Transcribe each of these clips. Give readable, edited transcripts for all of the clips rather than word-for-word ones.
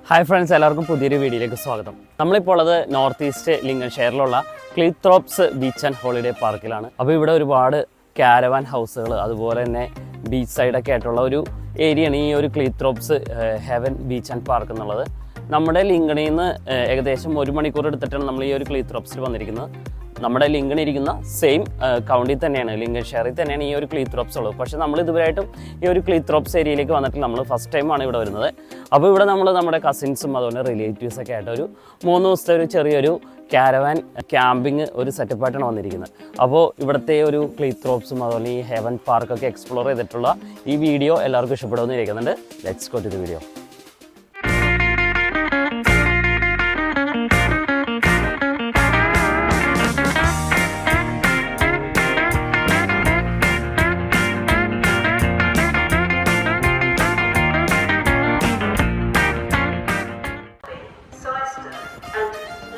Hi friends, എല്ലാവർക്കും പുതിയൊരു വീഡിയോയിലേക്ക് സ്വാഗതം. നമ്മളിപ്പോൾ ഉള്ളത് നോർത്ത് ഈസ്റ്റ് ലിങ്കൺഷെയറിലുള്ള ക്ലീത്രോപ്സ് ബീച്ച് ആൻഡ് ഹോളിഡേ പാർക്കിലാണ്. അപ്പോൾ ഇവിടെ ഒരുപാട് കാരവാൻ ഹൗസുകൾ അതുപോലെ തന്നെ ബീച്ച് സൈഡൊക്കെ ആയിട്ടുള്ള ഒരു ഏരിയയാണ് ഈ ഒരു ക്ലീത്രോപ്സ് ഹെവൻ ബീച്ച് ആൻഡ് പാർക്ക് എന്നുള്ളത്. നമ്മുടെ ലിങ്കണിൽ നിന്ന് ഏകദേശം 1 മണിക്കൂർ എടുത്തിട്ടാണ് നമ്മൾ ഈ ഒരു ക്ലീത്രോപ്സിൽ വന്നിരിക്കുന്നത്. നമ്മുടെ ലിങ്കൺ ഇരിക്കുന്ന സെയിം കൗണ്ടിൽ തന്നെയാണ്, ലിങ്കൺഷെയറിൽ തന്നെയാണ് ഈ ഒരു ക്ലീത്രോപ്സ് ഉള്ളത്. പക്ഷേ നമ്മൾ ഇതുവരെയായിട്ടും ഈ ഒരു ക്ലീത്രോപ്സ് ഏരിയയിലേക്ക് വന്നിട്ട് നമ്മൾ ഫസ്റ്റ് ടൈമാണ് ഇവിടെ വരുന്നത്. അപ്പോൾ ഇവിടെ നമ്മൾ നമ്മുടെ കസിൻസും അതുപോലെ റിലേറ്റീവ്സൊക്കെ ആയിട്ട് ഒരു 3 ദിവസത്തെ ഒരു ചെറിയൊരു കാരവാൻ ക്യാമ്പിങ് ഒരു സെറ്റപ്പായിട്ടാണ് വന്നിരിക്കുന്നത്. അപ്പോൾ ഇവിടുത്തെ ഒരു ക്ലീത്രോപ്സും അതുപോലെ ഈ ഹെവൻ പാർക്കൊക്കെ എക്സ്പ്ലോർ ചെയ്തിട്ടുള്ള ഈ വീഡിയോ എല്ലാവർക്കും ഇഷ്ടപ്പെടുമെന്ന് ഇരിക്കുന്നുണ്ട്. Let's go to the video.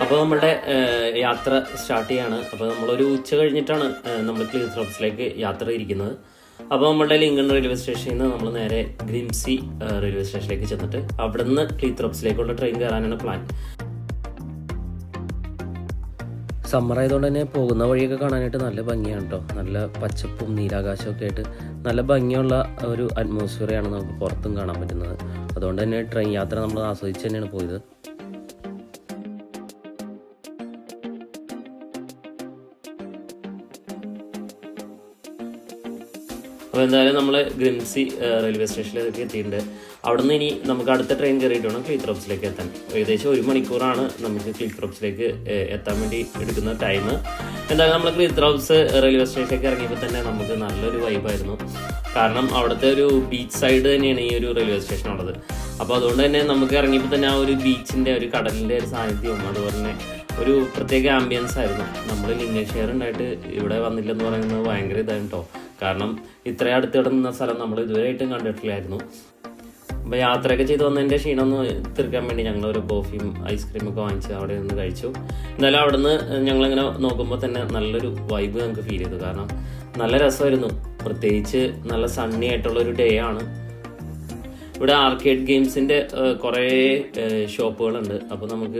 അപ്പോൾ നമ്മളുടെ യാത്ര സ്റ്റാർട്ട് ചെയ്യാണ്. അപ്പോൾ നമ്മളൊരു ഉച്ച കഴിഞ്ഞിട്ടാണ് നമ്മൾ ക്ലീത്രോപ്സിലേക്ക് യാത്ര ഇരിക്കുന്നത്. അപ്പോൾ നമ്മളുടെ ലിങ്കൺ റെയിൽവേ സ്റ്റേഷനിൽ നിന്ന് നമ്മൾ നേരെ ഗ്രിംസി റെയിൽവേ സ്റ്റേഷനിലേക്ക് ചെന്നിട്ട് അവിടെ നിന്ന് ക്ലീത്രോപ്സിലേക്കുള്ള ട്രെയിൻ കയറാനാണ് പ്ലാൻ. സമ്മർ ആയതുകൊണ്ട് തന്നെ പോകുന്ന വഴിയൊക്കെ കാണാനായിട്ട് നല്ല ഭംഗിയാണ് കേട്ടോ. നല്ല പച്ചപ്പും നീലാകാശമൊക്കെ ആയിട്ട് നല്ല ഭംഗിയുള്ള ഒരു അറ്റ്മോസ്ഫിയറാണ് നമുക്ക് പുറത്തും കാണാൻ പറ്റുന്നത്. അതുകൊണ്ട് തന്നെ ട്രെയിൻ യാത്ര നമ്മൾ ആസ്വദിച്ച് തന്നെയാണ് പോയത്. അപ്പോൾ എന്തായാലും നമ്മൾ ഗ്രിംസി റെയിൽവേ സ്റ്റേഷനിലേക്ക് എത്തിയിട്ടുണ്ട്. അവിടെ നിന്ന് ഇനി നമുക്ക് അടുത്ത ട്രെയിൻ കയറിയിട്ട് വേണം ക്ലീത്രോപ്സിലേക്ക് എത്താൻ. ഏകദേശം 1 മണിക്കൂറാണ് നമുക്ക് ക്ലീത്രോപ്സിലേക്ക് എത്താൻ വേണ്ടി എടുക്കുന്ന ടൈം. എന്തായാലും നമ്മൾ ക്ലീത്രോപ്സ് റെയിൽവേ സ്റ്റേഷനിലേക്ക് ഇറങ്ങിയപ്പോൾ തന്നെ നമുക്ക് നല്ലൊരു വൈബായിരുന്നു. കാരണം അവിടുത്തെ ഒരു ബീച്ച് സൈഡ് തന്നെയാണ് ഈ ഒരു റെയിൽവേ സ്റ്റേഷൻ ഉള്ളത്. അപ്പോൾ അതുകൊണ്ട് തന്നെ നമുക്ക് ഇറങ്ങിയപ്പോൾ തന്നെ ആ ഒരു ബീച്ചിൻ്റെ ഒരു കടലിൻ്റെ ഒരു സാന്നിധ്യവും അതുപോലെ തന്നെ ഒരു പ്രത്യേക ആംബിയൻസ് ആയിരുന്നു. നമ്മൾ ലിങ്കൺഷെയർ ഉണ്ടായിട്ട് ഇവിടെ വന്നില്ലെന്ന് പറയുന്നത് ഭയങ്കര ഇതാണ് കേട്ടോ. കാരണം ഇത്രയും അടുത്ത് കിടന്ന സ്ഥലം നമ്മൾ ഇതുവരെയായിട്ടും കണ്ടിട്ടില്ലായിരുന്നു. അപ്പോൾ യാത്രയൊക്കെ ചെയ്ത് വന്നതിൻ്റെ ക്ഷീണം ഒന്ന് തീർക്കാൻ വേണ്ടി ഞങ്ങളൊരു കോഫിയും ഐസ്ക്രീമൊക്കെ വാങ്ങിച്ച് അവിടെ നിന്ന് കഴിച്ചു. എന്നാലും അവിടെ നിന്ന് ഞങ്ങളിങ്ങനെ നോക്കുമ്പോൾ തന്നെ നല്ലൊരു വൈബ് ഞങ്ങൾക്ക് ഫീൽ ചെയ്തു. കാരണം നല്ല രസമായിരുന്നു. പ്രത്യേകിച്ച് നല്ല സണ്ണി ആയിട്ടുള്ളൊരു ഡേ ആണ്. ഇവിടെ ആർക്കേഡ് ഗെയിംസിൻ്റെ കുറേ ഷോപ്പുകളുണ്ട്. അപ്പോൾ നമുക്ക്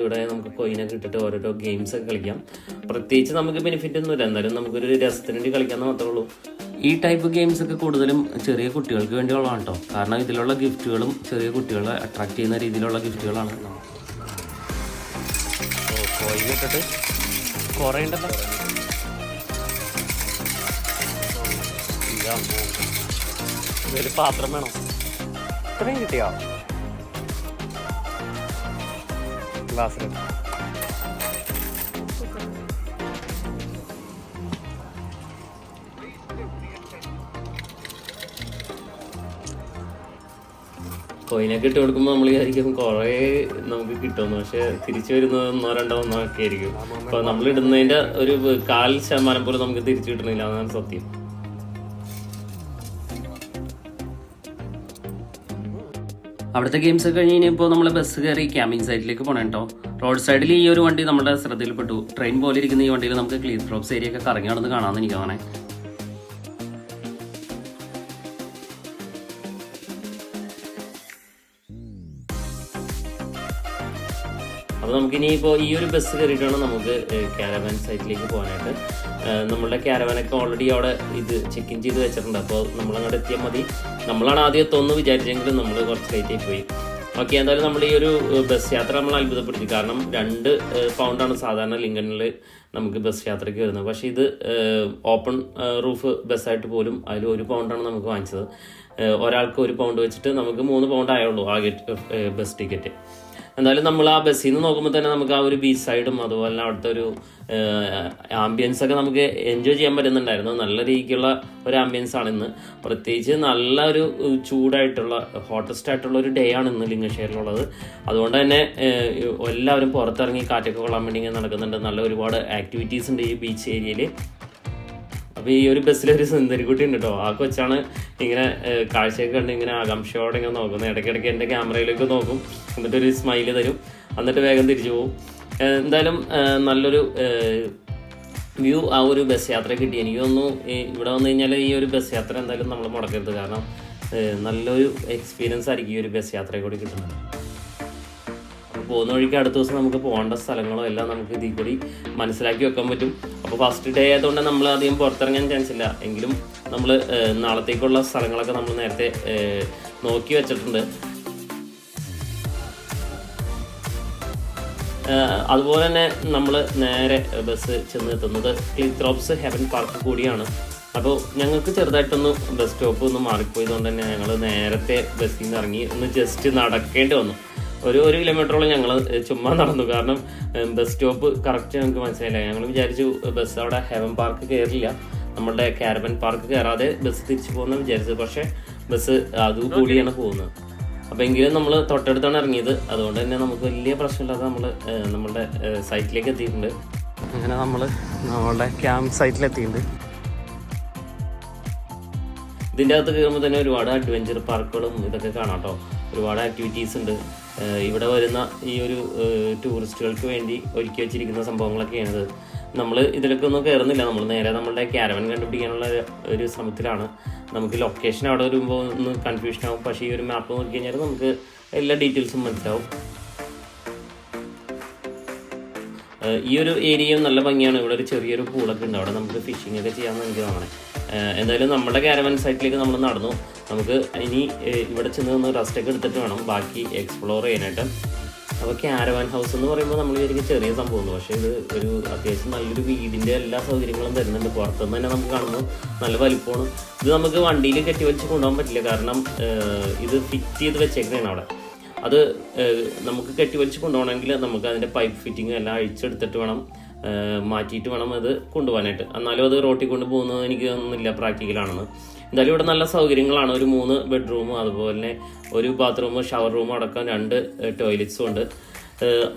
കോയിനൊക്കെ ഇട്ടിട്ട് ഓരോരോ ഗെയിംസൊക്കെ കളിക്കാം. പ്രത്യേകിച്ച് നമുക്ക് ബെനിഫിറ്റ് ഒന്നുമില്ല, എന്നാലും നമുക്കൊരു രസത്തിന് വേണ്ടി കളിക്കാമെന്ന് മാത്രമേ ഉള്ളൂ. ഈ ടൈപ്പ് ഗെയിംസ് ഒക്കെ കൂടുതലും ചെറിയ കുട്ടികൾക്ക് വേണ്ടിയുള്ളതാണ് കേട്ടോ. കാരണം ഇതിലുള്ള ഗിഫ്റ്റുകളും ചെറിയ കുട്ടികളെ അട്രാക്ട് ചെയ്യുന്ന രീതിയിലുള്ള ഗിഫ്റ്റുകളാണ്. കോയിൻ ഇട്ടിട്ട് കുറേ ഉണ്ടല്ലോ. ഒരു പാത്രം വേണം. ഇത്രയും കിട്ടിയോ ഗ്ലാസ്സിൽ? കോയിനൊക്കെ ഇട്ട് കൊടുക്കുമ്പോൾ നമ്മൾ വിചാരിക്കും കുറേ നമുക്ക് കിട്ടുമെന്ന്. പക്ഷെ തിരിച്ചു വരുന്നത് 1-2 ഒക്കെ ആയിരിക്കും. അപ്പോൾ നമ്മൾ ഇടുന്നതിൻ്റെ ഒരു 1/4% പോലും നമുക്ക് തിരിച്ചു കിട്ടണില്ല, അതാണ് സത്യം. അവിടുത്തെ ഗെയിംസ് ഒക്കെ കഴിഞ്ഞ് കഴിഞ്ഞപ്പോൾ നമ്മൾ ബസ് കയറി ക്യാമ്പിംഗ് സൈറ്റിലേക്ക് പോകണം കേട്ടോ. റോഡ് സൈഡിൽ ഈ ഒരു വണ്ടി നമ്മുടെ ശ്രദ്ധയിൽപ്പെട്ടു. ട്രെയിൻ പോലെ ഇരിക്കുന്ന ഈ വണ്ടിയിൽ നമുക്ക് ക്ലീത്രോപ്സ് ഏരിയ ഒക്കെ കറങ്ങി നടന്ന് കാണാമെന്ന് എനിക്ക് തോന്നണേ. അപ്പോൾ നമുക്കിനിയിപ്പോൾ ഈ ഒരു ബസ് കയറിയിട്ടാണ് നമുക്ക് കാരവാൻ സൈറ്റിലേക്ക് പോകാനായിട്ട്. നമ്മളുടെ കാരവാനൊക്കെ ഓൾറെഡി അവിടെ ചെക്ക് ഇൻ ചെയ്ത് വെച്ചിട്ടുണ്ട്. അപ്പോൾ നമ്മളങ്ങോട്ട് എത്തിയാൽ മതി. നമ്മളാണ് ആദ്യം എത്തുമെന്ന് വിചാരിച്ചെങ്കിലും നമ്മൾ കുറച്ച് ലേറ്റ് ആയി പോയി. ഓക്കെ, എന്തായാലും നമ്മൾ ഈ ഒരു ബസ് യാത്ര നമ്മൾ അത്ഭുതപ്പെടുത്തി. കാരണം 2 പൗണ്ടാണ് സാധാരണ ലിങ്കണിൽ നമുക്ക് ബസ് യാത്രയ്ക്ക് വരുന്നത്. പക്ഷേ ഇത് ഓപ്പൺ റൂഫ് ബസ്സായിട്ട് പോലും അതിൽ 1 പൗണ്ടാണ് നമുക്ക് വാങ്ങിച്ചത്. ഒരാൾക്ക് 1 പൗണ്ട് വെച്ചിട്ട് നമുക്ക് 3 പൗണ്ട് ആയുള്ളൂ ആകെ ബസ് ടിക്കറ്റ്. എന്തായാലും നമ്മൾ ആ ബസ്സിൽ നിന്ന് നോക്കുമ്പോൾ തന്നെ നമുക്ക് ആ ഒരു ബീച്ച് സൈഡും അതുപോലെ അവിടുത്തെ ഒരു ആംബിയൻസ് ഒക്കെ നമുക്ക് എൻജോയ് ചെയ്യാൻ പറ്റുന്നുണ്ടായിരുന്നു. നല്ല രീതിക്കുള്ള ഒരു ആംബിയൻസ് ആണ് ഇന്ന്. പ്രത്യേകിച്ച് നല്ല ഒരു ചൂടായിട്ടുള്ള ഹോട്ടസ്റ്റ് ആയിട്ടുള്ള ഒരു ഡേ ആണ് ഇന്ന് ലിങ്കൺഷെയറിലുള്ളത്. അതുകൊണ്ട് തന്നെ എല്ലാവരും പുറത്തിറങ്ങി കാറ്റൊക്കെ കൊള്ളാൻ വേണ്ടി ഇങ്ങനെ നടക്കുന്നുണ്ട്. നല്ല ഒരുപാട് ആക്ടിവിറ്റീസ് ഉണ്ട് ഈ ബീച്ച് ഏരിയയിൽ. അപ്പോൾ ഈ ഒരു ബസ്സിലൊരു സുന്ദരിക്കുട്ടി ഉണ്ട് കേട്ടോ. ആ കൊച്ചാണ് ഇങ്ങനെ കാഴ്ചയൊക്കെ കണ്ട് ഇങ്ങനെ ആകാംക്ഷയോടെ ഇങ്ങനെ നോക്കുന്നത്. ഇടയ്ക്കിടയ്ക്ക് എൻ്റെ ക്യാമറയിലേക്ക് നോക്കും, എന്നിട്ടൊരു സ്മൈല് തരും, എന്നിട്ട് വേഗം തിരിച്ചു പോകും. എന്തായാലും നല്ലൊരു വ്യൂ ആ ഒരു ബസ് യാത്ര കിട്ടി. എനിക്ക് തോന്നുന്നു ഇവിടെ വന്നു കഴിഞ്ഞാൽ ഈ ഒരു ബസ് യാത്ര എന്തായാലും നമ്മൾ മുടക്കരുത്. കാരണം നല്ലൊരു എക്സ്പീരിയൻസ് ആയിരിക്കും ഈ ഒരു ബസ് യാത്രയെ കൂടി കിട്ടുന്നത്. പോകുന്ന വഴിക്ക് അടുത്ത ദിവസം നമുക്ക് പോകേണ്ട സ്ഥലങ്ങളോ എല്ലാം നമുക്ക് ഇതിൽ കൂടി മനസ്സിലാക്കി വെക്കാൻ പറ്റും. അപ്പോൾ ഫസ്റ്റ് ഡേ ആയതുകൊണ്ട് നമ്മൾ അധികം പുറത്തിറങ്ങാൻ ചാൻസ് ഇല്ല. എങ്കിലും നമ്മൾ നാളത്തേക്കുള്ള സ്ഥലങ്ങളൊക്കെ നമ്മൾ നേരത്തെ നോക്കി വെച്ചിട്ടുണ്ട്. അതുപോലെ തന്നെ നമ്മൾ നേരെ ബസ് ചെന്നെത്തുന്നത് ക്ലിത്രോപ്സ് ഹെവൻ പാർക്ക് കൂടിയാണ്. അപ്പോൾ ഞങ്ങൾക്ക് ചെറുതായിട്ടൊന്ന് ബസ് സ്റ്റോപ്പ് ഒന്ന് മാറിപ്പോയതുകൊണ്ട് തന്നെ ഞങ്ങൾ നേരത്തെ ബസ്സിൽ നിന്ന് ഇറങ്ങി ഒന്ന് ജസ്റ്റ് നടക്കേണ്ടി വന്നു. ഒരു കിലോമീറ്ററോളം ഞങ്ങൾ ചുമ്മാ നടന്നു. കാരണം ബസ് സ്റ്റോപ്പ് കറക്റ്റ് ഞങ്ങൾക്ക് മനസ്സിലായില്ല. ഞങ്ങൾ വിചാരിച്ചു ബസ് അവിടെ ഹെവൻ പാർക്ക് കയറില്ല, നമ്മളുടെ കാരവൻ പാർക്ക് കയറാതെ ബസ് തിരിച്ചു പോകുന്ന വിചാരിച്ചത്. പക്ഷേ ബസ് അതുകൂടിയാണ് പോകുന്നത്. അപ്പോൾ എങ്കിലും നമ്മൾ തൊട്ടടുത്താണ് ഇറങ്ങിയത്. അതുകൊണ്ട് തന്നെ നമുക്ക് വലിയ പ്രശ്നമില്ലാതെ നമ്മൾ നമ്മളുടെ സൈറ്റിലേക്ക് എത്തിയിട്ടുണ്ട്. അങ്ങനെ നമ്മൾ നമ്മളുടെ ക്യാമ്പ് സൈറ്റിലെത്തിയിട്ടുണ്ട്. ഇതിൻ്റെ അകത്ത് കയറുമ്പോൾ തന്നെ ഒരുപാട് അഡ്വഞ്ചർ പാർക്കുകളും ഇതൊക്കെ കാണാം കേട്ടോ. ഒരുപാട് ആക്ടിവിറ്റീസ് ഉണ്ട്. ഇവിടെ വരുന്ന ഈ ഒരു ടൂറിസ്റ്റുകൾക്ക് വേണ്ടി ഒരുക്കി വെച്ചിരിക്കുന്ന സംഭവങ്ങളൊക്കെയാണിത്. നമ്മൾ ഇതിലൊക്കെ ഒന്നും കയറുന്നില്ല. നമ്മൾ നേരെ നമ്മളുടെ ക്യാരവൻ കണ്ടുപിടിക്കാനുള്ള ഒരു ശ്രമത്തിലാണ്. നമുക്ക് ലൊക്കേഷൻ അവിടെ വരുമ്പോൾ ഒന്ന് കൺഫ്യൂഷൻ ആവും. പക്ഷേ ഈ ഒരു മാപ്പ് നോക്കി കഴിഞ്ഞാൽ നമുക്ക് എല്ലാ ഡീറ്റെയിൽസും മനസ്സിലാവും. ഈ ഒരു ഏരിയയും നല്ല ഭംഗിയാണ്. ഇവിടെ ഒരു ചെറിയൊരു പൂളൊക്കെ ഉണ്ട്. അവിടെ നമുക്ക് ഫിഷിംഗ് ഒക്കെ ചെയ്യാമെന്ന് എനിക്ക് തോന്നണേ. എന്തായാലും നമ്മുടെ കാരവൻ സൈറ്റിലേക്ക് നമ്മൾ നടന്നു. നമുക്ക് ഇനി ഇവിടെ ചെന്ന് ഒന്ന് റെസ്റ്റൊക്കെ എടുത്തിട്ട് വേണം ബാക്കി എക്സ്പ്ലോർ ചെയ്യാനായിട്ട്. അപ്പോൾ ക്യാരവാൻ ഹൗസ് എന്ന് പറയുമ്പോൾ നമ്മൾ വിചാരിക്കും ചെറിയ സംഭവമാണ്. പക്ഷേ ഇത് ഒരു അത്യാവശ്യം നല്ലൊരു വീടിൻ്റെ എല്ലാ സൗകര്യങ്ങളും തരുന്നുണ്ട്. പുറത്തുനിന്ന് തന്നെ നമുക്ക് കാണുന്നു നല്ല വലിപ്പമാണ്. ഇത് നമുക്ക് വണ്ടിയിൽ കെട്ടി വെച്ച് കൊണ്ടുപോകാൻ പറ്റില്ല. കാരണം ഇത് ഫിറ്റ് ചെയ്ത് വെച്ചേക്കുന്നതാണ് അവിടെ. അത് നമുക്ക് കെട്ടി വലിച്ച് കൊണ്ടുപോകണമെങ്കിൽ നമുക്ക് അതിൻ്റെ പൈപ്പ് ഫിറ്റിങ് എല്ലാം അഴിച്ചെടുത്തിട്ട് വേണം, മാറ്റിയിട്ട് വേണം അത് കൊണ്ടുപോകാനായിട്ട്. എന്നാലും അത് റോട്ടിൽ കൊണ്ട് പോകുന്നത് എനിക്ക് ഒന്നുമില്ല പ്രാക്ടിക്കലാണെന്ന്. എന്തായാലും ഇവിടെ നല്ല സൗകര്യങ്ങളാണ്. ഒരു 3 ബെഡ്റൂമും അതുപോലെ തന്നെ ഒരു ബാത്റൂമും ഷവർ റൂമും അടക്കം 2 ടോയ്ലറ്റ്സും ഉണ്ട്.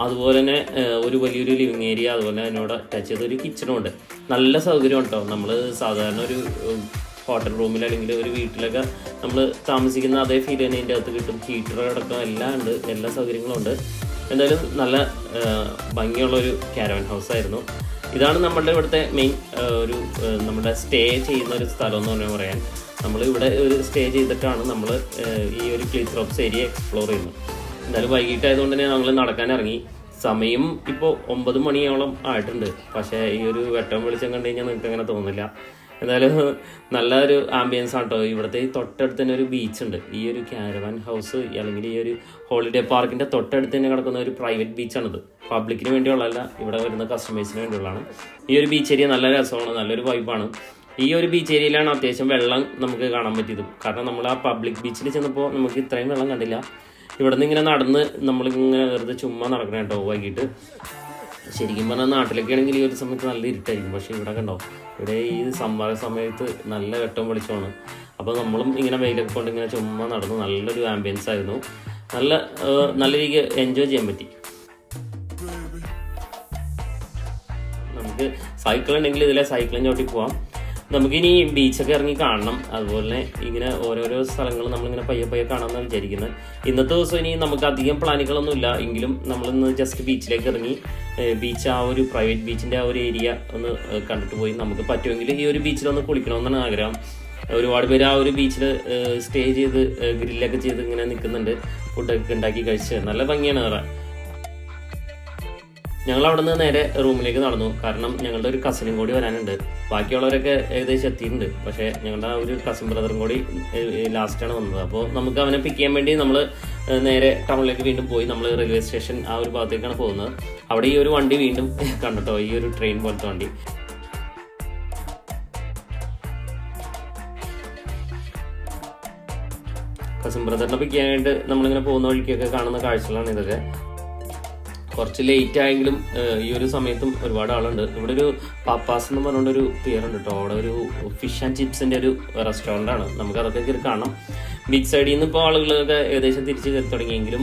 അതുപോലെ തന്നെ ഒരു വലിയൊരു ലിവിങ് ഏരിയ, അതുപോലെ അതിനോട് ടച്ച് ചെയ്തൊരു കിച്ചണും ഉണ്ട്. നല്ല സൗകര്യം ഉണ്ടോ. നമ്മൾ സാധാരണ ഒരു ഹോട്ടൽ റൂമിൽ അല്ലെങ്കിൽ ഒരു വീട്ടിലൊക്കെ നമ്മൾ താമസിക്കുന്ന അതേ ഫീൽ തന്നെ ഇതിൻ്റെ അകത്ത് കിട്ടും. ഹീറ്റർ അടക്കം എല്ലാം ഉണ്ട്, എല്ലാ സൗകര്യങ്ങളും ഉണ്ട്. എന്തായാലും നല്ല ഭംഗിയുള്ളൊരു ക്യാരവൻ ഹൗസ് ആയിരുന്നു. ഇതാണ് നമ്മളുടെ ഇവിടുത്തെ മെയിൻ ഒരു നമ്മുടെ സ്റ്റേ ചെയ്യുന്ന ഒരു സ്ഥലം എന്ന് പറഞ്ഞാൽ പറയാൻ. നമ്മൾ ഇവിടെ ഒരു സ്റ്റേ ചെയ്തിട്ടാണ് നമ്മൾ ഈ ഒരു ക്ലിത്രോപ്സ് ഏരിയ എക്സ്പ്ലോർ ചെയ്യുന്നത്. എന്തായാലും വൈകിട്ടായതുകൊണ്ട് തന്നെ ഞങ്ങൾ നടക്കാൻ ഇറങ്ങി. സമയം ഇപ്പോൾ 9 മണിയോളം ആയിട്ടുണ്ട്. പക്ഷേ ഈ ഒരു വെട്ടം വെളിച്ചം കണ്ടു കഴിഞ്ഞാൽ നിങ്ങൾക്ക് അങ്ങനെ തോന്നില്ല. എന്തായാലും നല്ലൊരു ആംബിയൻസ് ആണ് കേട്ടോ. ഇവിടുത്തെ ഈ തൊട്ടടുത്ത് തന്നെ ഒരു ബീച്ചുണ്ട്. ഈ ഒരു ക്യാരവാൻ ഹൗസ് അല്ലെങ്കിൽ ഈ ഒരു ഹോളിഡേ പാർക്കിൻ്റെ തൊട്ടടുത്ത് തന്നെ കിടക്കുന്ന ഒരു പ്രൈവറ്റ് ബീച്ചാണിത്. പബ്ലിക്കിന് വേണ്ടിയുള്ളതല്ല, ഇവിടെ വരുന്ന കസ്റ്റമേഴ്സിന് വേണ്ടിയുള്ളതാണ്. ഈ ഒരു ബീച്ച് ഏരിയ നല്ല രസമാണ്, നല്ലൊരു വൈബാണ്. ഈ ഒരു ബീച്ച് ഏരിയയിലാണ് അത്യാവശ്യം വെള്ളം നമുക്ക് കാണാൻ പറ്റിയത്. കാരണം നമ്മൾ ആ പബ്ലിക് ബീച്ചിൽ ചെന്നപ്പോൾ നമുക്ക് ഇത്രയും വെള്ളം കണ്ടില്ല. ഇവിടെ നിന്ന് ഇങ്ങനെ നടന്ന് നമ്മളിങ്ങനെ വെറുതെ ചുമ്മാ നടക്കണം കേട്ടോ വൈകിട്ട്. ശരിക്കും പറഞ്ഞാൽ നാട്ടിലൊക്കെ ആണെങ്കിൽ ഈ ഒരു സമയത്ത് നല്ല ഇരുട്ടായിരിക്കും. പക്ഷേ ഇവിടെ കണ്ടോ, ഇവിടെ ഈ സമ്മർ സമയത്ത് നല്ല വെട്ടം വെളിച്ചമാണ്. അപ്പോൾ നമ്മളും ഇങ്ങനെ വെയിലൊക്കെ കൊണ്ട് ഇങ്ങനെ ചുമ്മാ നടന്നു. നല്ലൊരു ആംബിയൻസ് ആയിരുന്നു. നല്ല രീതിക്ക് എൻജോയ് ചെയ്യാൻ പറ്റി. നമുക്ക് സൈക്കിൾ ഉണ്ടെങ്കിൽ ഇതിലെ സൈക്കിളും ചവിട്ടി പോവാം. നമുക്കിനി ബീച്ചൊക്കെ ഇറങ്ങി കാണണം. അതുപോലെ ഇങ്ങനെ ഓരോരോ സ്ഥലങ്ങൾ നമ്മളിങ്ങനെ പയ്യെ കാണാമെന്നാണ് വിചാരിക്കുന്നത്. ഇന്നത്തെ ദിവസം ഇനി നമുക്ക് അധികം പ്ലാനുകളൊന്നുമില്ല. എങ്കിലും നമ്മളിന്ന് ജസ്റ്റ് ബീച്ചിലേക്ക് ഇറങ്ങി ബീച്ച് ആ ഒരു പ്രൈവറ്റ് ബീച്ചിൻ്റെ ആ ഒരു ഏരിയ ഒന്ന് കണ്ടിട്ട് പോയി. നമുക്ക് പറ്റുമെങ്കിൽ ഈ ഒരു ബീച്ചിലൊന്ന് കുളിക്കണമെന്നാണ് ആഗ്രഹം. ഒരുപാട് പേര് ആ ഒരു ബീച്ചിൽ സ്റ്റേ ചെയ്ത് ഗ്രില്ലൊക്കെ ചെയ്ത് ഇങ്ങനെ നിൽക്കുന്നുണ്ട്. ഫുഡൊക്കെ ഉണ്ടാക്കി കഴിച്ച് നല്ല ഭംഗിയാണ് പറയാൻ. ഞങ്ങൾ അവിടെ നിന്ന് നേരെ റൂമിലേക്ക് നടന്നു. കാരണം ഞങ്ങളുടെ ഒരു കസിനും കൂടി വരാനുണ്ട്. ബാക്കിയുള്ളവരൊക്കെ ഏകദേശം എത്തിയിട്ടുണ്ട്. പക്ഷേ ഞങ്ങളുടെ ആ ഒരു കസിൻ ബ്രദറും കൂടി ലാസ്റ്റാണ് വന്നത്. അപ്പോൾ നമുക്ക് അവനെ പിക്ക് ചെയ്യാൻ വേണ്ടി നമ്മൾ നേരെ ടൗണിലേക്ക് വീണ്ടും പോയി. നമ്മൾ റെയിൽവേ സ്റ്റേഷൻ ആ ഒരു ഭാഗത്തേക്കാണ് പോകുന്നത്. അവിടെ ഈ ഒരു വണ്ടി വീണ്ടും കണ്ടിട്ടോ, ഈ ഒരു ട്രെയിൻ പോലത്തെ വണ്ടി. കസിൻ ബ്രദറിനെ പിക്ക് ചെയ്യാനായിട്ട് നമ്മളിങ്ങനെ പോകുന്ന വഴിക്കൊക്കെ കാണുന്ന കാഴ്ചകളാണ് ഇതൊക്കെ. കുറച്ച് ലേറ്റ് ആയെങ്കിലും ഈ ഒരു സമയത്തും ഒരുപാട് ആളുണ്ട്. ഇവിടെ ഒരു പാപ്പാസ് എന്ന് പറഞ്ഞുകൊണ്ടൊരു പേരുണ്ട് കേട്ടോ. അവിടെ ഒരു ഫിഷ് ആൻഡ് ചിപ്സിൻ്റെ ഒരു റെസ്റ്റോറൻ്റാണ്. നമുക്ക് അതൊക്കെ കയറി കാണാം. ബീച്ച് സൈഡിൽ നിന്ന് ഇപ്പോൾ ആളുകളൊക്കെ ഏകദേശം തിരിച്ച് കയറി തുടങ്ങിയെങ്കിലും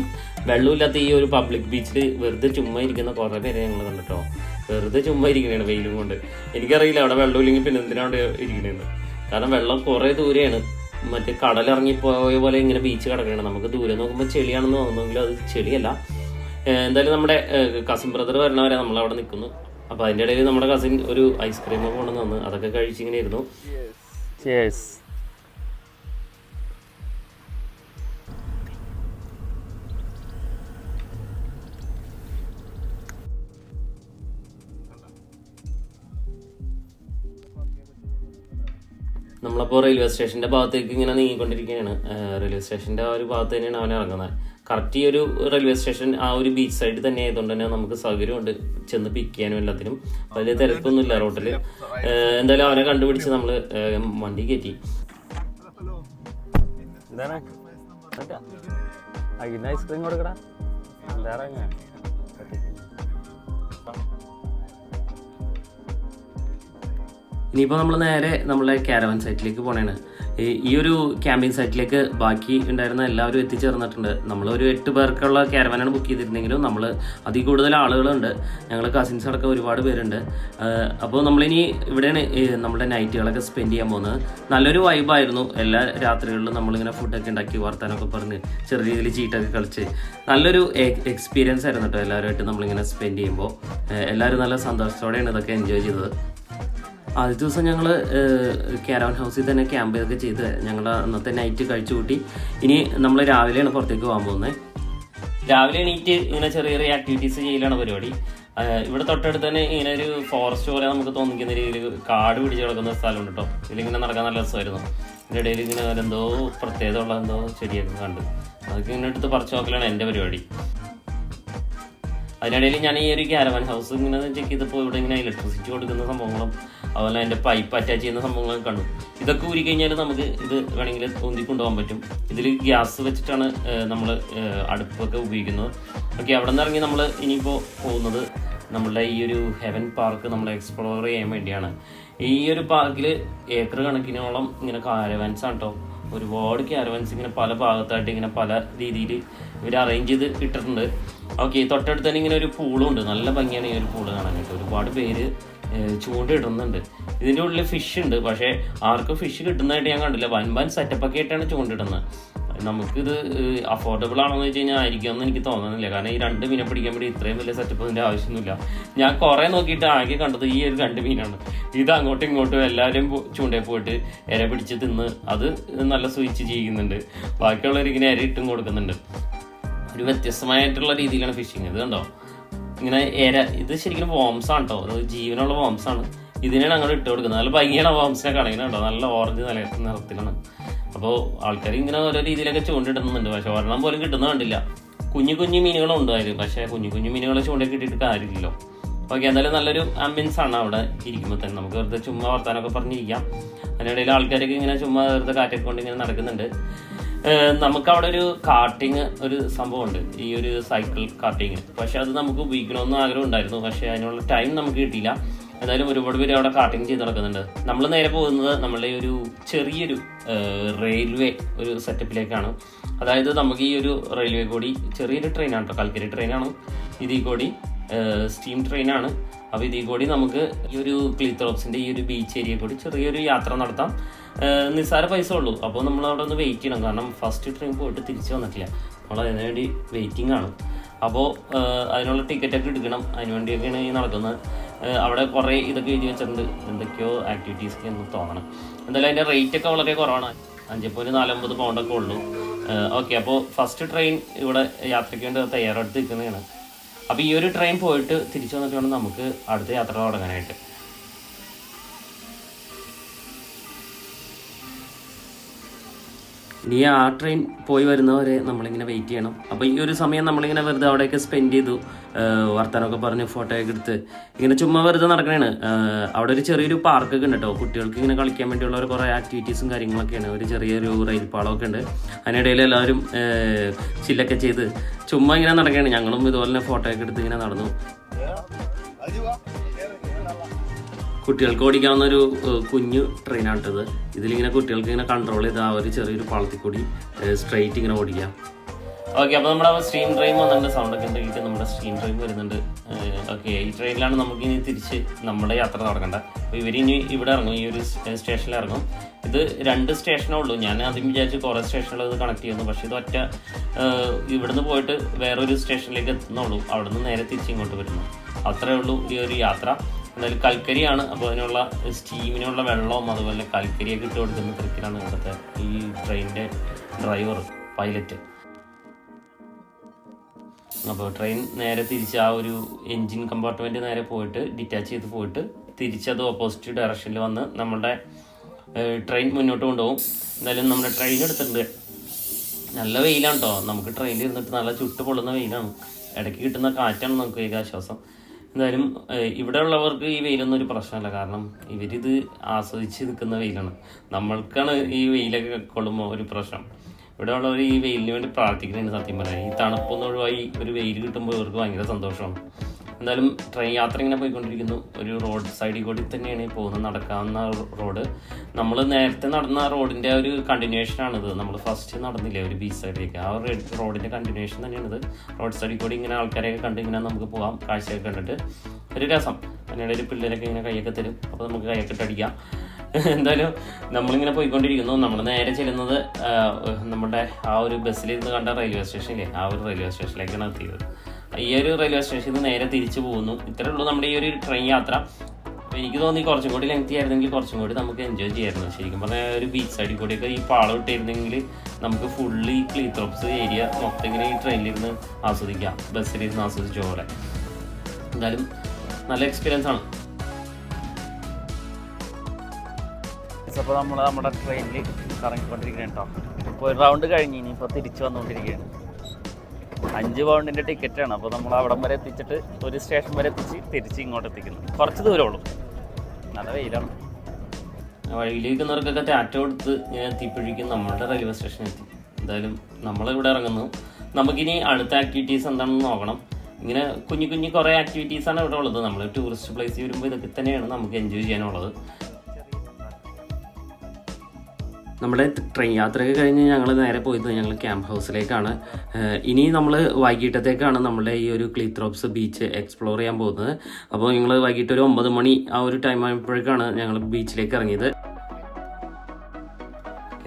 വെള്ളമില്ലാത്ത ഈ ഒരു പബ്ലിക് ബീച്ചിൽ വെറുതെ ചുമ്മാ ഇരിക്കുന്ന കുറേ പേരെ ഞങ്ങൾ കണ്ടിട്ടോ. വെറുതെ ചുമ്മാ ഇരിക്കണേണ് വെയിലും കൊണ്ട്. എനിക്കറിയില്ല അവിടെ വെള്ളമില്ലെങ്കിൽ പിന്നെ എന്തിനാണ് ഇരിക്കണേന്ന്. കാരണം വെള്ളം കുറേ ദൂരെയാണ്. മറ്റേ കടലിറങ്ങിപ്പോയ പോലെ ഇങ്ങനെ ബീച്ച് കിടക്കുകയാണ്. നമുക്ക് ദൂരെ നോക്കുമ്പോൾ ചെളിയാണെന്ന് തോന്നുന്നെങ്കിലും അത് ചെളിയല്ല. എന്തായാലും നമ്മുടെ കസിൻ ബ്രദർ വരണവരെ നമ്മളവിടെ നിൽക്കുന്നു. അപ്പോൾ അതിൻ്റെ ഇടയിൽ നമ്മുടെ കസിൻ ഒരു ഐസ്ക്രീം ഒക്കെ കൊണ്ടുവന്ന് തന്നു. അതൊക്കെ കഴിച്ചിങ്ങനെ ഇരുന്നു. യെസ്, നമ്മളപ്പോൾ റെയിൽവേ സ്റ്റേഷൻ്റെ ഭാഗത്തേക്ക് ഇങ്ങനെ നീങ്ങിക്കൊണ്ടിരിക്കുകയാണ്. റെയിൽവേ സ്റ്റേഷൻ്റെ ആ ഒരു ഭാഗത്ത് തന്നെയാണ് അവൻ ഇറങ്ങുന്നത്. കറക്റ്റ് ഈ ഒരു റെയിൽവേ സ്റ്റേഷൻ ആ ഒരു ബീച്ച് സൈഡ് തന്നെ ആയതുകൊണ്ട് തന്നെ നമുക്ക് സൗകര്യമുണ്ട് ചെന്ന് പിക്ക് ചെയ്യാനും എല്ലാത്തിനും. വലിയ തിരക്കൊന്നുമില്ല റോട്ടിൽ. എന്തായാലും അവനെ കണ്ടുപിടിച്ച് നമ്മൾ വണ്ടി കയറ്റി. ഐസ്ക്രീം കൊടുക്കടാ. ഇനിയിപ്പോൾ നമ്മൾ നേരെ നമ്മളെ കാരവൻ സൈറ്റിലേക്ക് പോകണേണ്. ഈ ഒരു ക്യാമ്പിംഗ് സൈറ്റിലേക്ക് ബാക്കി ഉണ്ടായിരുന്ന എല്ലാവരും എത്തിച്ചേർന്നിട്ടുണ്ട്. നമ്മളൊരു 8 പേർക്കുള്ള കാരവനാണ് ബുക്ക് ചെയ്തിരുന്നെങ്കിലും നമ്മൾ അതിൽ കൂടുതൽ ആളുകളുണ്ട്. ഞങ്ങൾ കസിൻസ് അടക്കം ഒരുപാട് പേരുണ്ട്. അപ്പോൾ നമ്മളിനി ഇവിടെയാണ് നമ്മുടെ നൈറ്റുകളൊക്കെ സ്പെൻഡ് ചെയ്യാൻ പോകുന്നത്. നല്ലൊരു വൈബായിരുന്നു. എല്ലാ രാത്രികളിലും നമ്മളിങ്ങനെ ഫുഡൊക്കെ ഉണ്ടാക്കി വർത്താനൊക്കെ പറഞ്ഞ് ചെറിയ രീതിയിൽ ചീട്ടൊക്കെ കളിച്ച് നല്ലൊരു എക്സ്പീരിയൻസ് ആയിരുന്നു കേട്ടോ. എല്ലാവരുമായിട്ട് നമ്മളിങ്ങനെ സ്പെൻഡ് ചെയ്യുമ്പോൾ എല്ലാവരും നല്ല സന്തോഷത്തോടെയാണ് ഇതൊക്കെ എൻജോയ് ചെയ്തത്. ആദ്യത്തെ ദിവസം ഞങ്ങൾ കാരവൻ ഹൗസിൽ തന്നെ ക്യാമ്പ് ചെയ്തൊക്കെ ചെയ്ത് ഞങ്ങൾ അന്നത്തെ നൈറ്റ് കഴിച്ചു കൂട്ടി. ഇനി നമ്മൾ രാവിലെയാണ് പുറത്തേക്ക് പോകാൻ പോകുന്നത്. രാവിലെ എണീറ്റ് ഇങ്ങനെ ചെറിയ ചെറിയ ആക്ടിവിറ്റീസ് ചെയ്യലാണ് പരിപാടി. ഇവിടെ തൊട്ടടുത്ത് തന്നെ ഇങ്ങനെ ഒരു ഫോറസ്റ്റ് പോലെ നമുക്ക് തോന്നിക്കുന്ന രീതിയിൽ കാട് പിടിച്ച് കിടക്കുന്ന സ്ഥലമുണ്ട് കേട്ടോ. ഇതിലിങ്ങനെ നടക്കാൻ നല്ല രസമായിരുന്നു. ഇതിൻ്റെ ഇടയിൽ ഇങ്ങനെ എന്തോ പ്രത്യേകതയുള്ള എന്തോ ചെടിയൊക്കെ കണ്ട് അതൊക്കെ ഇങ്ങനെ എടുത്ത് പറിച്ചു നോക്കലാണ് എൻ്റെ പരിപാടി. അതിനിടയിൽ ഞാൻ ഈ ഒരു കാരവൻ ഹൗസ് ഇങ്ങനെ ചെക്ക് ചെയ്തപ്പോൾ ഇവിടെ ഇങ്ങനെ ഇലക്ട്രിസിറ്റി കൊടുക്കുന്ന സംഭവങ്ങളും അതുപോലെ അതിൻ്റെ പൈപ്പ് അറ്റാച്ച് ചെയ്യുന്ന സംഭവങ്ങളൊക്കെ കണ്ടു. ഇതൊക്കെ ഊരി കഴിഞ്ഞാൽ നമുക്ക് ഇത് വേണമെങ്കിൽ ഊന്തി കൊണ്ടുപോകാൻ പറ്റും. ഇതിൽ ഗ്യാസ് വെച്ചിട്ടാണ് നമ്മൾ അടുപ്പൊക്കെ ഉപയോഗിക്കുന്നത്. ഓക്കെ, അവിടെ നിന്ന് ഇറങ്ങി നമ്മൾ ഇനിയിപ്പോൾ പോകുന്നത് നമ്മളുടെ ഈ ഒരു ഹെവൻ പാർക്ക് നമ്മൾ എക്സ്പ്ലോർ ചെയ്യാൻ വേണ്ടിയാണ്. ഈ ഒരു പാർക്കിൽ ഏക്കർ കണക്കിനോളം ഇങ്ങനെ കാരവാൻസ് ആണ് കേട്ടോ. ഒരുപാട് കാരവൻസ് ഇങ്ങനെ പല ഭാഗത്തായിട്ട് ഇങ്ങനെ പല രീതിയിൽ ഇവർ അറേഞ്ച് ചെയ്ത് ഇട്ടിട്ടുണ്ട്. ഓക്കെ, തൊട്ടടുത്ത് തന്നെ ഇങ്ങനെ ഒരു പൂളും ഉണ്ട്. നല്ല ഭംഗിയാണ് ഈ ഒരു പൂള് കാണാനായിട്ട്. ഒരുപാട് പേര് ചൂണ്ടിടുന്നുണ്ട്. ഇതിൻ്റെ ഉള്ളിൽ ഫിഷ് ഉണ്ട്, പക്ഷേ ആർക്കും ഫിഷ് കിട്ടുന്നതായിട്ട് ഞാൻ കണ്ടില്ല. വൻ സെറ്റപ്പൊക്കെ ആയിട്ടാണ് ചൂണ്ടിടുന്നത്. നമുക്കിത് അഫോർഡബിൾ ആണെന്ന് വെച്ച് കഴിഞ്ഞാൽ ആയിരിക്കുമെന്ന് എനിക്ക് തോന്നുന്നില്ല. കാരണം ഈ 2 മീനെ പിടിക്കാൻ വേണ്ടി ഇത്രയും വലിയ സെറ്റപ്പ് ഇതിൻ്റെ ആവശ്യമൊന്നുമില്ല. ഞാൻ കുറേ നോക്കിയിട്ട് ആകെ കണ്ടത് ഈ ഒരു 2 മീനാണ്. ഇത് അങ്ങോട്ടും ഇങ്ങോട്ടും എല്ലാവരും ചൂണ്ടയിൽ പോയിട്ട് ഇര പിടിച്ച് തിന്ന് അത് നല്ല സ്വിച്ച് ചെയ്യുന്നുണ്ട്. ബാക്കിയുള്ളവരിങ്ങനെ ഇര ഇട്ടും കൊടുക്കുന്നുണ്ട്. ഒരു വ്യത്യസ്തമായിട്ടുള്ള രീതിയിലാണ് ഫിഷിങ്. ഇത് കണ്ടോ, ഇങ്ങനെ ഇര. ഇത് ശരിക്കും വോംസാണ് കേട്ടോ. അത് ജീവനുള്ള വോംസാണ്. ഇതിനാണ് അങ്ങോട്ട് ഇട്ട് കൊടുക്കുന്നത്. നല്ല ഭംഗിയാണ് വോംസിനെ കാണുന്നത് കേട്ടോ. നല്ല ഓറഞ്ച് നിറത്തിലാണ്. അപ്പോൾ ആൾക്കാർ ഇങ്ങനെ ഓരോ രീതിയിലൊക്കെ ചൂണ്ടിടുന്നുണ്ട്. പക്ഷെ ഒരെണ്ണം പോലും കിട്ടുന്ന കണ്ടില്ല. കുഞ്ഞു മീനുകളുണ്ട് അതിൽ. പക്ഷേ കുഞ്ഞു മീനുകളെ ചൂണ്ടയൊക്കെ ഇട്ടിട്ട് കാര്യമില്ലല്ലോ. ഓക്കെ, എന്തായാലും നല്ലൊരു ആംബിയൻസ് ആണ് അവിടെ ഇരിക്കുമ്പോൾ തന്നെ. നമുക്ക് വെറുതെ ചുമ്മാ വർത്താനൊക്കെ പറഞ്ഞിരിക്കാം. അതിനിടയിൽ ആൾക്കാരൊക്കെ ഇങ്ങനെ ചുമ്മാ വെറുതെ കാറ്റൊക്കെ കൊണ്ട് ഇങ്ങനെ നടക്കുന്നുണ്ട്. നമുക്കവിടെ ഒരു കാർട്ടിങ് ഒരു സംഭവമുണ്ട്, ഈ ഒരു സൈക്കിൾ കാർട്ടിങ്. പക്ഷെ അത് നമുക്ക് ഉപയോഗിക്കണമെന്ന് ആഗ്രഹം ഉണ്ടായിരുന്നു. പക്ഷേ അതിനുള്ള ടൈം നമുക്ക് കിട്ടിയില്ല. എന്തായാലും ഒരുപാട് പേര് അവിടെ കാർട്ടിങ് ചെയ്ത് നടക്കുന്നുണ്ട്. നമ്മൾ നേരെ പോകുന്നത് നമ്മളുടെ ഒരു ചെറിയൊരു റെയിൽവേ ഒരു സെറ്റപ്പിലേക്കാണ്. അതായത് നമുക്ക് ഈ ഒരു റെയിൽവേ കൂടി ചെറിയൊരു ട്രെയിനാണ് കേട്ടോ. കൽക്കരി ട്രെയിനാണ്. ഇതിൽ കൂടി സ്റ്റീം ട്രെയിനാണ്. അപ്പോൾ ഇതിൽ കൂടി നമുക്ക് ഈ ഒരു ക്ലീത്തോപ്സിൻ്റെ ഈ ഒരു ബീച്ച് ഏരിയ കൂടി ചെറിയൊരു യാത്ര നടത്താം. നിസ്സാര പൈസ ഉള്ളൂ. അപ്പോൾ നമ്മൾ അവിടെ ഒന്ന് വെയിറ്റ് ചെയ്യണം. കാരണം ഫസ്റ്റ് ട്രെയിൻ പോയിട്ട് തിരിച്ചു വന്നിട്ടില്ല. നമ്മൾ അതിനുവേണ്ടി വെയിറ്റിംഗ് ആണ്. അപ്പോൾ അതിനുള്ള ടിക്കറ്റൊക്കെ എടുക്കണം. അതിനുവേണ്ടിയൊക്കെയാണ് ഈ നടക്കുന്നത്. അവിടെ കുറേ ഇതൊക്കെ എഴുതി വെച്ചിട്ടുണ്ട്. എന്തൊക്കെയോ ആക്ടിവിറ്റീസൊക്കെ എന്ന് തോന്നണം. എന്തായാലും അതിൻ്റെ റേറ്റൊക്കെ വളരെ കുറവാണ്. 5.49 പൗണ്ടൊക്കെ ഉള്ളൂ. ഓക്കെ, അപ്പോൾ ഫസ്റ്റ് ട്രെയിൻ ഇവിടെ യാത്രയ്ക്ക് വേണ്ടി തയ്യാറെടുത്ത് നിൽക്കുന്നതാണ്. അപ്പോൾ ഈ ഒരു ട്രെയിൻ പോയിട്ട് തിരിച്ചു വന്നിട്ട് വേണം നമുക്ക് അടുത്ത യാത്ര തുടങ്ങാനായിട്ട്. ഇനി ആ ട്രെയിൻ പോയി വരുന്നവരെ നമ്മളിങ്ങനെ വെയിറ്റ് ചെയ്യണം. അപ്പോൾ ഈ ഒരു സമയം നമ്മളിങ്ങനെ വെറുതെ അവിടെയൊക്കെ സ്പെൻഡ് ചെയ്തു. വർത്തമാനമൊക്കെ പറഞ്ഞ് ഫോട്ടോയൊക്കെ എടുത്ത് ഇങ്ങനെ ചുമ്മാ വെറുതെ നടക്കണേണ്. അവിടെ ഒരു ചെറിയൊരു പാർക്കൊക്കെ ഉണ്ട് കേട്ടോ. കുട്ടികൾക്ക് ഇങ്ങനെ കളിക്കാൻ വേണ്ടിയുള്ള കുറേ ആക്ടിവിറ്റീസും കാര്യങ്ങളൊക്കെയാണ്. ഒരു ചെറിയൊരു റെയിൽ പാളമൊക്കെ ഉണ്ട്. അതിനിടയിൽ എല്ലാവരും ചില്ലൊക്കെ ചെയ്ത് ചുമ്മാ ഇങ്ങനെ നടക്കുകയാണ്. ഞങ്ങളും ഇതുപോലെ തന്നെ ഫോട്ടോയൊക്കെ എടുത്ത് ഇങ്ങനെ നടന്നു. കുട്ടികൾക്ക് ഓടിക്കാവുന്ന ഒരു കുഞ്ഞു ട്രെയിനാണിട്ടത്. ഇതിലിങ്ങനെ കുട്ടികൾക്ക് ഇങ്ങനെ കൺട്രോൾ ചെയ്ത് ആ ഒരു ചെറിയൊരു പാളത്തിൽ കൂടി സ്ട്രെയിറ്റ് ഇങ്ങനെ ഓടിക്കാം. ഓക്കെ, അപ്പോൾ നമ്മുടെ സ്ട്രീം ട്രെയിൻ വന്നിട്ടുണ്ട്. സൗണ്ടൊക്കെ ഉണ്ടാക്കിയിട്ട് നമ്മുടെ സ്ട്രീം ട്രെയിൻ വരുന്നുണ്ട്. ഓക്കെ, ഈ ട്രെയിനിലാണ് നമുക്ക് ഇനി തിരിച്ച് നമ്മുടെ യാത്ര തുടങ്ങേണ്ടത്. അപ്പോൾ ഇവരിനി ഇവിടെ ഇറങ്ങും, ഈ ഒരു സ്റ്റേഷനിൽ ഇറങ്ങും. ഇത് 2 സ്റ്റേഷനേ ഉള്ളൂ. ഞാൻ ആദ്യം വിചാരിച്ച് കുറേ സ്റ്റേഷനുകൾ ഇത് കണക്ട് ചെയ്യുന്നു. പക്ഷേ ഇത് ഒറ്റ ഇവിടുന്ന് പോയിട്ട് വേറൊരു സ്റ്റേഷനിലേക്ക് എത്തുന്നുള്ളൂ. അവിടെ നിന്ന് നേരെ തിരിച്ചിങ്ങോട്ട് വരുന്നു. അത്രയേ ഉള്ളൂ ഈ ഒരു യാത്ര. എന്തായാലും കൽക്കരിയാണ്. അപ്പോൾ അതിനുള്ള സ്റ്റീമിനുള്ള വെള്ളവും അതുപോലെ കൽക്കരിയൊക്കെ ഇട്ട് കൊടുക്കുന്ന തിരക്കിലാണ് ഇവിടുത്തെ ഈ ട്രെയിനിൻ്റെ ഡ്രൈവർ, പൈലറ്റ്. അപ്പോൾ ട്രെയിൻ നേരെ തിരിച്ച് ആ ഒരു എൻജിൻ കമ്പാർട്ട്മെൻറ്റ് നേരെ പോയിട്ട് ഡിറ്റാച്ച് ചെയ്ത് പോയിട്ട് തിരിച്ചത് ഓപ്പോസിറ്റ് ഡയറക്ഷനിൽ വന്ന് നമ്മളുടെ ട്രെയിൻ മുന്നോട്ട് കൊണ്ടുപോകും. എന്തായാലും നമ്മുടെ ട്രെയിൻ എടുത്തിട്ടുണ്ട്. നല്ല വെയിലാണ് കേട്ടോ. നമുക്ക് ട്രെയിനിൽ ഇരുന്നിട്ട് നല്ല ചുട്ട് പൊള്ളുന്ന വെയിലാണ്. ഇടയ്ക്ക് കിട്ടുന്ന കാറ്റാണ് നമുക്ക് ഏക ആശ്വാസം. എന്തായാലും ഇവിടെ ഉള്ളവർക്ക് ഈ വെയിലൊന്നും ഒരു പ്രശ്നമല്ല. കാരണം ഇവരിത് ആസ്വദിച്ച് നിൽക്കുന്ന വെയിലാണ്. നമ്മൾക്കാണ് ഈ വെയിലൊക്കെ കൊള്ളുമ്പോൾ ഒരു പ്രശ്നം. ഇവിടെ ഉള്ളവർ ഈ വെയിലിന് വേണ്ടി പ്രാർത്ഥിക്കുന്നതിന് സത്യം പറയാം. ഈ തണുപ്പൊന്നും ഒഴിവായി ഒരു വെയിൽ കിട്ടുമ്പോൾ ഇവർക്ക് ഭയങ്കര സന്തോഷമാണ്. എന്തായാലും ട്രെയിൻ യാത്ര ഇങ്ങനെ പോയിക്കൊണ്ടിരിക്കുന്നു. ഒരു റോഡ് സൈഡിൽ കൂടി തന്നെയാണ് പോകുന്നത്, നടക്കാവുന്ന റോഡ്. നമ്മൾ നേരത്തെ നടന്ന റോഡിൻ്റെ ഒരു കണ്ടിന്യൂഷനാണിത്. നമ്മൾ ഫസ്റ്റ് നടന്നില്ലേ ഒരു ബീച്ച് സൈഡിലേക്ക്, ആ റോഡിൻ്റെ കണ്ടിന്യൂഷൻ തന്നെയാണിത്. റോഡ് സൈഡിൽ കൂടി ഇങ്ങനെ ആൾക്കാരെയൊക്കെ കണ്ട് ഇങ്ങനെ നമുക്ക് പോകാം, കാഴ്ചയൊക്കെ കണ്ടിട്ട് ഒരു രസം. അതിനിടെ ഒരു പിള്ളേരൊക്കെ ഇങ്ങനെ കൈയൊക്കെ തരും, അപ്പോൾ നമുക്ക് കൈയൊക്കെ ഇട്ടടിക്കാം. എന്തായാലും നമ്മളിങ്ങനെ പോയിക്കൊണ്ടിരിക്കുന്നു. നമ്മൾ നേരെ ചെല്ലുന്നത് നമ്മുടെ ആ ഒരു ബസ്സിലിരുന്ന് കണ്ട റെയിൽവേ സ്റ്റേഷനില്ലേ, ആ ഒരു റെയിൽവേ സ്റ്റേഷനിലേക്കാണ് എത്തിയത്. ഈ ഒരു റെയിൽവേ സ്റ്റേഷനിൽ നിന്ന് നേരെ തിരിച്ചു പോകുന്നു. ഇത്രയേ ഉള്ളൂ നമ്മുടെ ഈ ഒരു ട്രെയിൻ യാത്ര. അപ്പോൾ എനിക്ക് തോന്നി കുറച്ചും കൂടി ലെങ്തി ആയിരുന്നെങ്കിൽ കുറച്ചും കൂടി നമുക്ക് എൻജോയ് ചെയ്യായിരുന്നു. ശരിക്കും പറഞ്ഞാൽ ഒരു ബീച്ച് സൈഡിൽ കൂടിയൊക്കെ ഈ പാളം ഇട്ടിരുന്നെങ്കിൽ നമുക്ക് ഫുള്ള് ഈ ക്ലീത്രോപ്സ് ഏരിയ മൊത്തം ഇങ്ങനെ ഈ ട്രെയിനിലിരുന്ന് ആസ്വദിക്കാം, ബസ്സിലിരുന്ന് ആസ്വദിച്ച പോലെ. എന്തായാലും നല്ല എക്സ്പീരിയൻസ് ആണ്. അപ്പോൾ നമ്മൾ നമ്മുടെ ട്രെയിനിൽ കറങ്ങിക്കൊണ്ടിരിക്കുകയാണ് കേട്ടോ. ഇപ്പോൾ ഒരു റൗണ്ട് കഴിഞ്ഞ് ഇനിയിപ്പോൾ തിരിച്ച് വന്നുകൊണ്ടിരിക്കുകയാണ്. 5 പൗണ്ടിൻ്റെ ടിക്കറ്റാണ്. അപ്പോൾ നമ്മൾ അവിടം വരെ എത്തിച്ചിട്ട് ഒരു സ്റ്റേഷൻ വരെ എത്തിച്ച് തിരിച്ച് ഇങ്ങോട്ട് എത്തിക്കുന്നു. കുറച്ച് ദൂരമുള്ളൂ, നല്ല വെയിലാണ്. വഴിയിലിരിക്കുന്നവർക്കൊക്കെ ടാറ്റ കൊടുത്ത് ഇങ്ങനെ എത്തിപ്പോഴേക്കും നമ്മളുടെ റെയിൽവേ സ്റ്റേഷൻ എത്തി. എന്തായാലും നമ്മളിവിടെ ഇറങ്ങുന്നു. നമുക്കിനി അടുത്ത ആക്ടിവിറ്റീസ് എന്താണെന്ന് നോക്കണം. ഇങ്ങനെ കുഞ്ഞു കുഞ്ഞു കുറേ ആക്ടിവിറ്റീസാണ് ഇവിടെ ഉള്ളത്. നമ്മൾ ടൂറിസ്റ്റ് പ്ലേസിൽ വരുമ്പോൾ ഇതൊക്കെ തന്നെയാണ് നമുക്ക് എൻജോയ് ചെയ്യാനുള്ളത്. നമ്മുടെ ട്രെയിൻ യാത്രയൊക്കെ കഴിഞ്ഞ് ഞങ്ങൾ നേരെ പോയത് ഞങ്ങൾ ക്യാമ്പ് ഹൗസിലേക്കാണ്. ഇനി നമ്മൾ വൈകിട്ടത്തേക്കാണ് നമ്മുടെ ഈ ഒരു ക്ലീത്രോപ്സ് ബീച്ച് എക്സ്പ്ലോർ ചെയ്യാൻ പോകുന്നത്. അപ്പോൾ ഞങ്ങൾ വൈകിട്ട് ഒരു 9 മണി ആ ഒരു ടൈം ആയപ്പോഴേക്കാണ് ഞങ്ങൾ ബീച്ചിലേക്ക് ഇറങ്ങിയത്.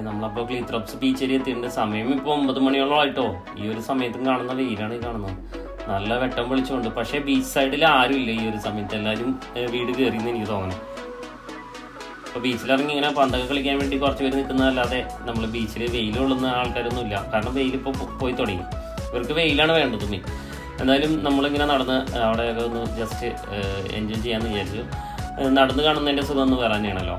നമ്മളപ്പോൾ ക്ലീത്രോപ്സ് ബീച്ച് ഏരിയ എത്തിയിട്ടുണ്ട്. സമയം ഇപ്പോൾ 9 മണിയോളം ആയിട്ടോ. ഈ ഒരു സമയത്തും കാണുന്ന വെയിലാണ് ഈ കാണുന്നത്. നല്ല വെട്ടം വിളിച്ചുകൊണ്ട്. പക്ഷേ ബീച്ച് സൈഡിൽ ആരും ഇല്ല ഈ ഒരു സമയത്ത്. എല്ലാവരും വീട് കയറിയെന്ന് എനിക്ക് തോന്നുന്നു. അപ്പോൾ ബീച്ചിലിറങ്ങി ഇങ്ങനെ പന്തൊക്കെ കളിക്കാൻ വേണ്ടി കുറച്ച് പേര് നിൽക്കുന്നതല്ലാതെ നമ്മൾ ബീച്ചിൽ വെയിൽ കൊള്ളുന്ന ആൾക്കാരൊന്നും ഇല്ല. കാരണം വെയിലിപ്പോൾ പോയി തുടങ്ങി. ഇവർക്ക് വെയിലാണ് വേണ്ടത് മെയിൻ. എന്തായാലും നമ്മളിങ്ങനെ നടന്ന് അവിടെയൊക്കെ ഒന്ന് ജസ്റ്റ് എൻജോയ് ചെയ്യാമെന്ന് വിചാരിച്ചു. നടന്ന് കാണുന്നതിൻ്റെ സുഖം ഒന്ന് വേറെ തന്നെയാണല്ലോ.